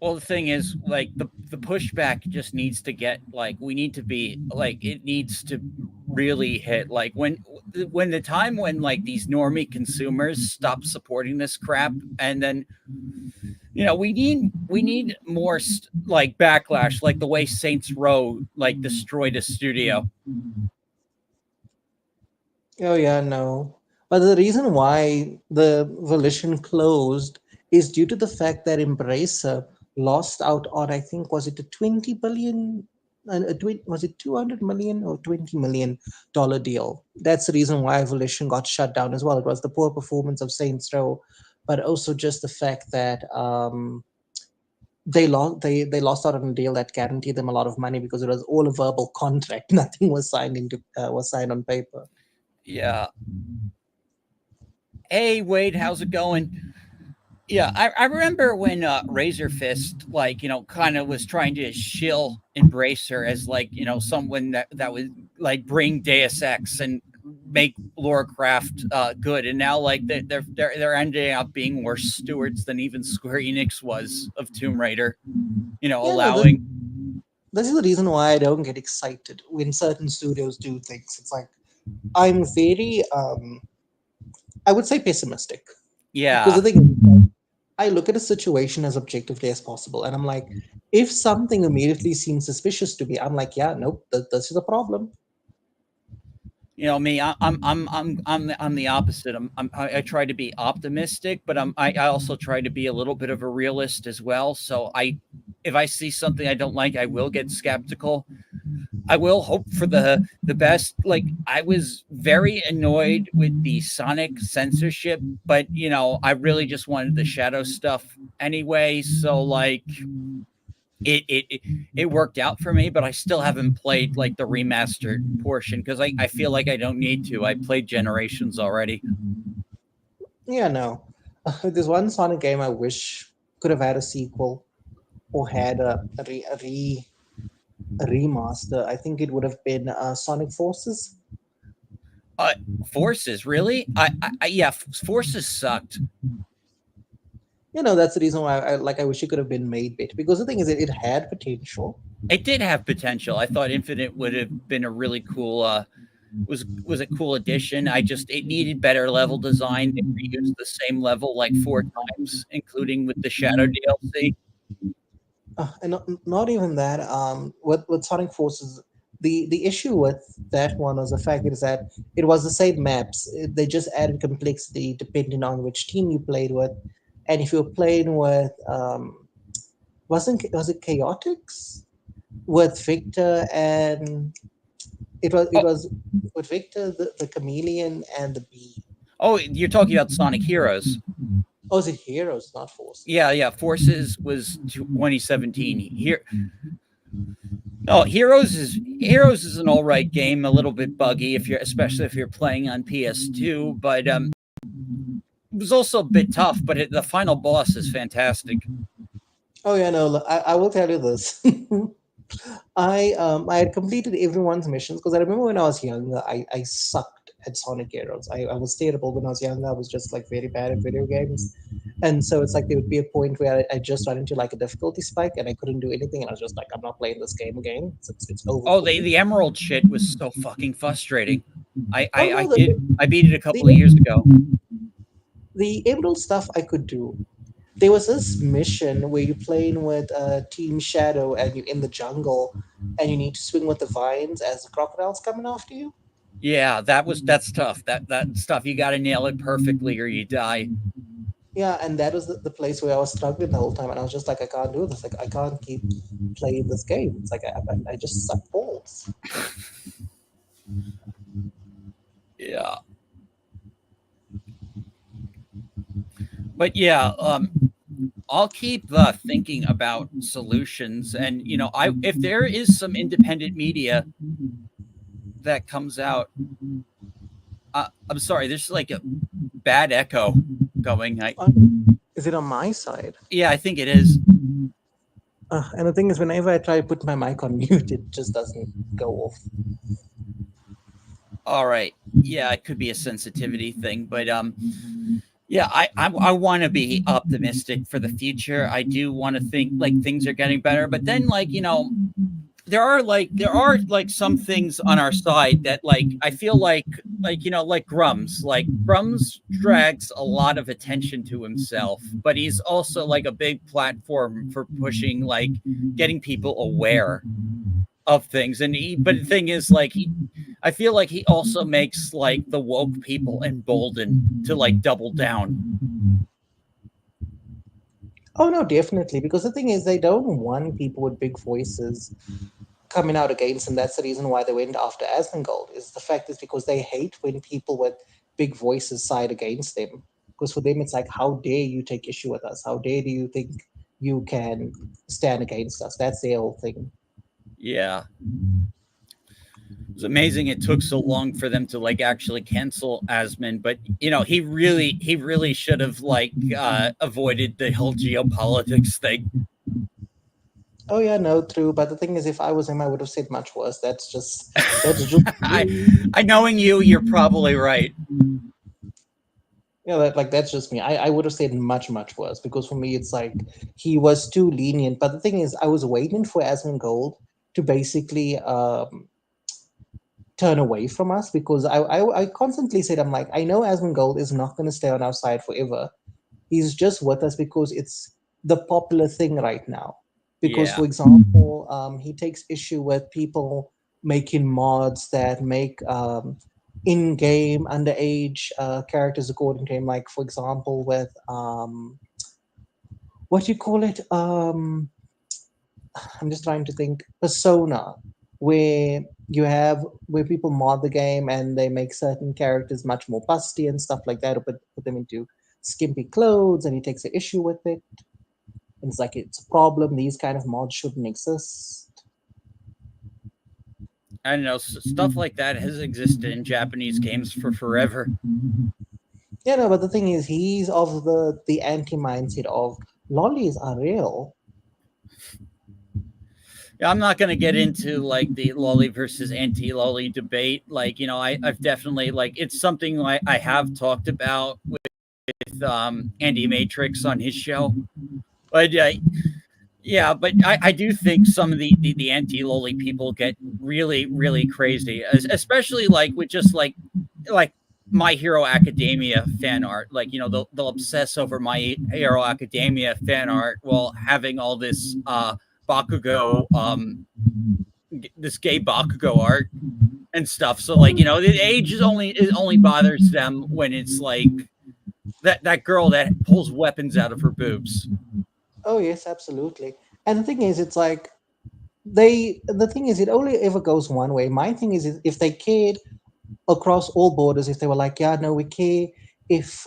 Well, the thing is, like the pushback just needs to get like we need to be like it needs to really hit like when the time when like these normie consumers stop supporting this crap, and then we need more like backlash, like the way Saints Row like destroyed a studio. Oh yeah, no. But the reason why the Volition closed is due to the fact that Embracer lost out on, I think, was it a 20 billion, was it 200 million or $20 million deal? That's the reason why Volition got shut down as well. It was the poor performance of Saints Row, but also just the fact that they lost out on a deal that guaranteed them a lot of money because it was all a verbal contract. Nothing was signed on paper. Yeah. Hey, Wade, how's it going? Yeah, I remember when Razor Fist, like, kind of was trying to shill Embracer as, like, someone that would, like, bring Deus Ex and make Lorecraft good. And now, like, they're ending up being worse stewards than even Square Enix was of Tomb Raider, Yeah, no, allowing. this is the reason why I don't get excited when certain studios do things. It's like I'm very, I would say, pessimistic. Because Yeah. the thing is, I look at a situation as objectively as possible, and I'm like, if something immediately seems suspicious to me, I'm like, yeah, nope, this is a problem. Me, I'm the opposite. I try to be optimistic, but I also try to be a little bit of a realist as well. So if I see something I don't like, I will get skeptical. I will hope for the best. Like, I was very annoyed with the Sonic censorship, but I really just wanted the Shadow stuff anyway. So, like, it worked out for me, but I still haven't played, like, the remastered portion because I feel like I don't need to. I played Generations already. Yeah, no. There's one Sonic game I wish could have had a sequel or had a remaster. I think it would have been Sonic Forces. Forces, really? Yeah, Forces sucked. That's the reason why I wish it could have been made better, because the thing is, it had potential. It did have potential. I thought Infinite would have been a really cool was a cool addition. It needed better level design. They reused the same level like 4 times, including with the Shadow DLC. And not even that. With Sonic Forces, the issue with that one was the fact is that it was the same maps. They just added complexity depending on which team you played with, and if you were playing with was it Chaotix with Victor, and it was with Victor, the chameleon, and the bee. Oh, you're talking about Sonic Heroes. Oh, is it Heroes, not Forces? Yeah. Forces was 2017. Here, no, Heroes is an all right game. A little bit buggy especially if you're playing on PS2, but it was also a bit tough. But the final boss is fantastic. Oh yeah, no. I will tell you this. I had completed everyone's missions because I remember when I was younger, I sucked at Sonic Heroes. I was terrible when I was younger. I was just like very bad at video games, and so it's like there would be a point where I just run into like a difficulty spike and I couldn't do anything, and I was just like, I'm not playing this game again. It's over. Oh, the Emerald shit was so fucking frustrating. I beat it a couple the, of years ago. the Emerald stuff I could do. There was this mission where you're playing with Team Shadow and you're in the jungle and you need to swing with the vines as the crocodile's coming after you. Yeah, that's tough. That stuff, you got to nail it perfectly or you die. Yeah, and that was the place where I was struggling the whole time, and I was just like, I can't do this. Like, I can't keep playing this game. It's like I just suck balls. Yeah. But yeah, I'll keep thinking about solutions, and if there is some independent media that comes out, I'm sorry, there's like a bad echo going. Is it on my side? Yeah, I think it is. And the thing is, whenever I try to put my mic on mute, it just doesn't go off. All right. Yeah, it could be a sensitivity thing, but yeah, I want to be optimistic for the future. I do want to think like things are getting better, but then like there are some things on our side that like I feel like Grums. Like Grums drags a lot of attention to himself, but he's also like a big platform for pushing getting people aware of things. But the thing is, I feel like he also makes like the woke people emboldened to like double down. Oh no, definitely. Because the thing is, they don't want people with big voices coming out against them. That's the reason why they went after Asmongold. Is the fact is because they hate when people with big voices side against them. Because for them, it's like, how dare you take issue with us? How dare do you think you can stand against us? That's their whole thing. Yeah. It's amazing it took so long for them to like actually cancel Asmon, but he really should have like avoided the whole geopolitics thing. Oh yeah, no, true. But the thing is, if I was him, I would have said much worse. That's just I me. I knowing you, you're probably right. Yeah, that's just me. I would have said much, much worse because for me, it's like he was too lenient. But the thing is, I was waiting for Asmongold to basically turn away from us because I constantly said, I'm like, I know Asmongold is not going to stay on our side forever. He's just with us because it's the popular thing right now. Because, Yeah. for example, he takes issue with people making mods that make in-game underage characters according to him. Like, for example, with what do you call it? I'm just trying to think. Persona, where you have where people mod the game and they make certain characters much more busty and stuff like that, or put them into skimpy clothes, and he takes an issue with it. And it's like it's a problem. These kind of mods shouldn't exist. I don't know, stuff like that has existed in Japanese games for forever. Yeah, no, but the thing is, he's of the anti mindset of lollies are real. Yeah, I'm not going to get into like the lolly versus anti-lolly debate. Like, I've definitely like it's something like I have talked about with Andy Matrix on his show. But yeah, but I do think some of the anti-lolly people get really, really crazy, especially like with just like My Hero Academia fan art. Like, they'll obsess over My Hero Academia fan art while having all this Bakugo this gay Bakugo art and stuff. So like, the age is only bothers them when it's like that girl that pulls weapons out of her boobs. Oh yes, absolutely. And the thing is, it's like the thing is, it only ever goes one way. My thing is, if they cared across all borders, if they were like, yeah, no, we care if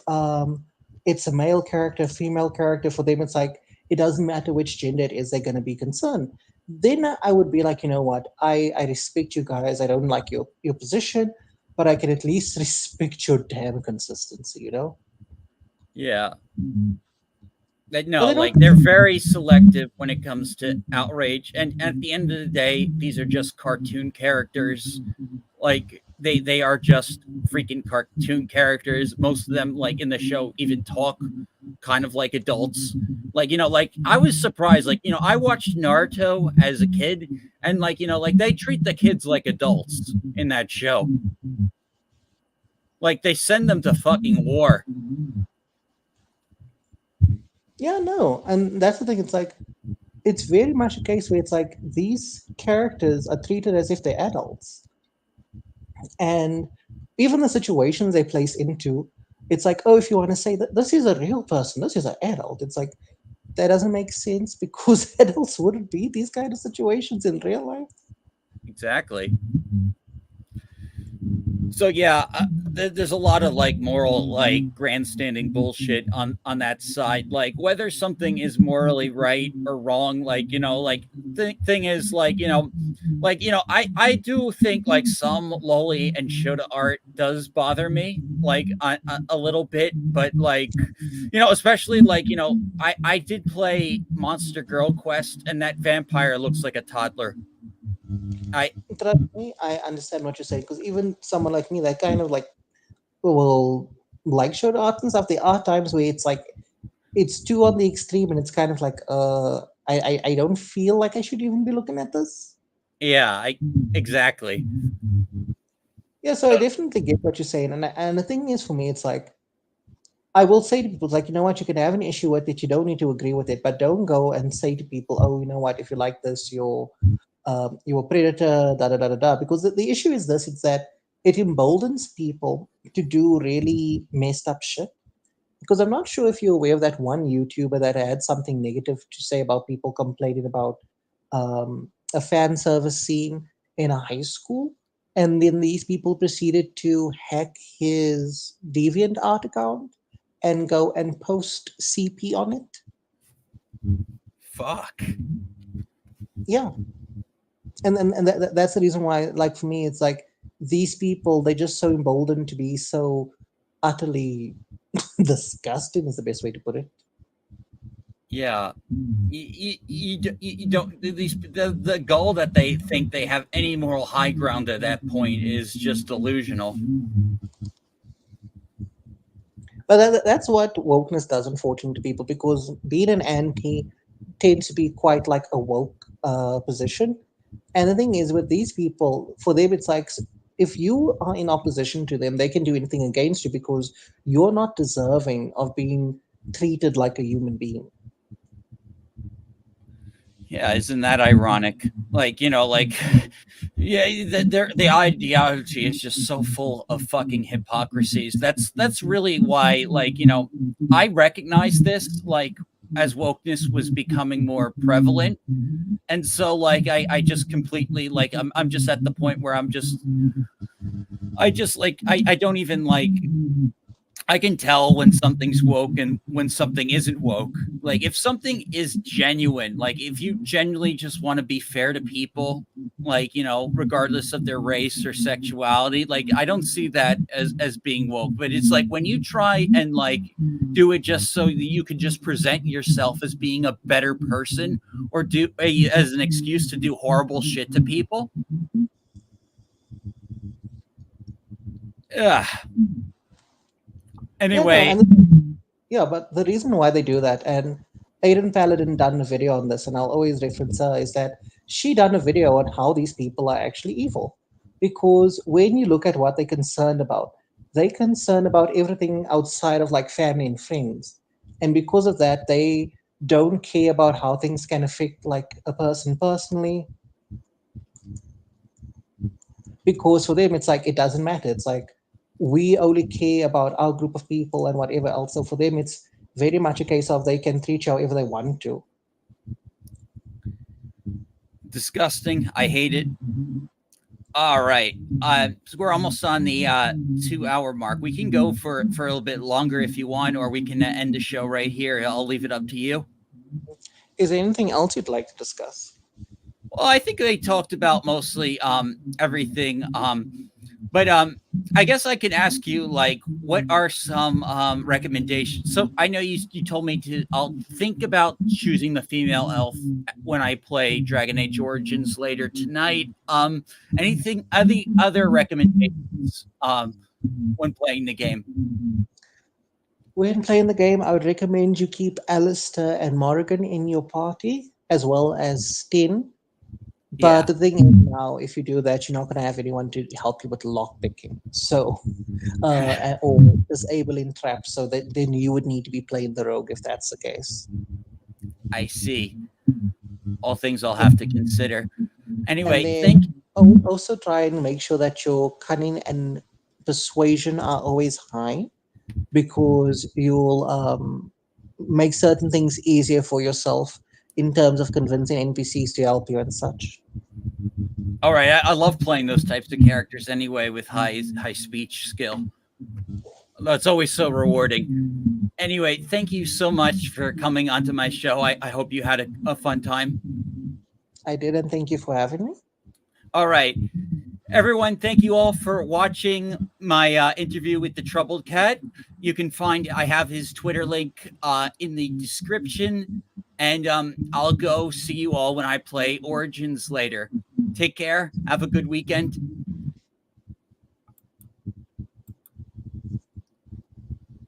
it's a male character, female character, for them, it's like it doesn't matter which gender it is, they're going to be concerned. Then I would be like, you know what, I respect you guys. I don't like your position, but I can at least respect your damn consistency, you know. Yeah. But No, they don't. like they're very selective when it comes to outrage, and at the end of the day, these are just cartoon characters. Like they are just freaking cartoon characters. Most of them, like in the show, even talk kind of like adults. Like like I was surprised. Like I watched Naruto as a kid, and like like they treat the kids like adults in that show. Like they send them to fucking war. Yeah, no, and that's the thing. It's like it's very much a case where it's like these characters are treated as if they're adults, and even the situations they place into, it's like, oh, if you want to say that this is a real person, this is an adult, it's like that doesn't make sense because adults wouldn't be these kind of situations in real life. Exactly. So yeah, there's a lot of like moral like grandstanding bullshit on that side. Like whether something is morally right or wrong, like like the thing is like I do think like some loli and shota art does bother me like a little bit, but like especially like I did play Monster Girl Quest, and that vampire looks like a toddler. I Trust me, I understand what you're saying because even someone like me that kind of like will like short art and stuff, there are times where it's like it's too on the extreme and it's kind of like I don't feel like I should even be looking at this. Yeah, I exactly. Yeah, so I definitely get what you're saying, and the thing is for me, it's like I will say to people, like, you know what, you can have an issue with it, you don't need to agree with it, but don't go and say to people, oh, you know what, if you like this, you're a predator, da da da da da. Because the issue is this: it's that it emboldens people to do really messed up shit. Because I'm not sure if you're aware of that one YouTuber that had something negative to say about people complaining about a fan service scene in a high school. And then these people proceeded to hack his DeviantArt account and go and post CP on it. Fuck. Yeah. And that's the reason why, like, for me, it's like these people, they're just so emboldened to be so utterly disgusting, is the best way to put it. Yeah. You don't the goal that they think they have any moral high ground at that point is just delusional. But that's what wokeness does, unfortunately, to people, because being an anti tends to be quite like a woke position. And the thing is, with these people, for them, it's like if you are in opposition to them, they can do anything against you because you're not deserving of being treated like a human being. Yeah, isn't that ironic? Like, yeah, the ideology is just so full of fucking hypocrisies. That's really why, I recognize this, as wokeness was becoming more prevalent. And so, I just completely, I'm just at the point where I don't even I can tell when something's woke and when something isn't woke. Like if something is genuine, like if you genuinely just want to be fair to people, regardless of their race or sexuality, I don't see that as being woke. But it's like when you try and do it just so that you can just present yourself as being a better person or as an excuse to do horrible shit to people. Yeah. Anyway, but the reason why they do that, and Aiden Paladin done a video on this, and I'll always reference her, is that she done a video on how these people are actually evil. Because when you look at what they're concerned about, they're concerned about everything outside of like family and friends. And because of that, they don't care about how things can affect like a person personally. Because for them, it's like it doesn't matter. It's like we only care about our group of people and whatever else. So for them, it's very much a case of they can treat you however they want to. Disgusting. I hate it. All right. So we're almost on the 2-hour mark. We can go for a little bit longer if you want, or we can end the show right here. I'll leave it up to you. Is there anything else you'd like to discuss? Well, I think they talked about mostly everything. But I guess I can ask you, what are some recommendations? So I know you told me I'll think about choosing the female elf when I play Dragon Age Origins later tonight. Anything, other recommendations when playing the game? When playing the game, I would recommend you keep Alistair and Morrigan in your party, as well as Stin. But the thing is now, if you do that, you're not going to have anyone to help you with lock picking. So, or disabling traps. So then you would need to be playing the rogue if that's the case. I see. All things I'll have to consider. Anyway, I would also try and make sure that your cunning and persuasion are always high, because you'll make certain things easier for yourself in terms of convincing NPCs to help you and such. All right, I love playing those types of characters anyway with high speech skill. That's always so rewarding. Anyway, thank you so much for coming onto my show. I hope you had a fun time. I did, and thank you for having me. All right. Everyone, thank you all for watching my interview with the Troubled Cat. You can I have his Twitter link in the description. And I'll go see you all when I play Origins later. Take care. Have a good weekend.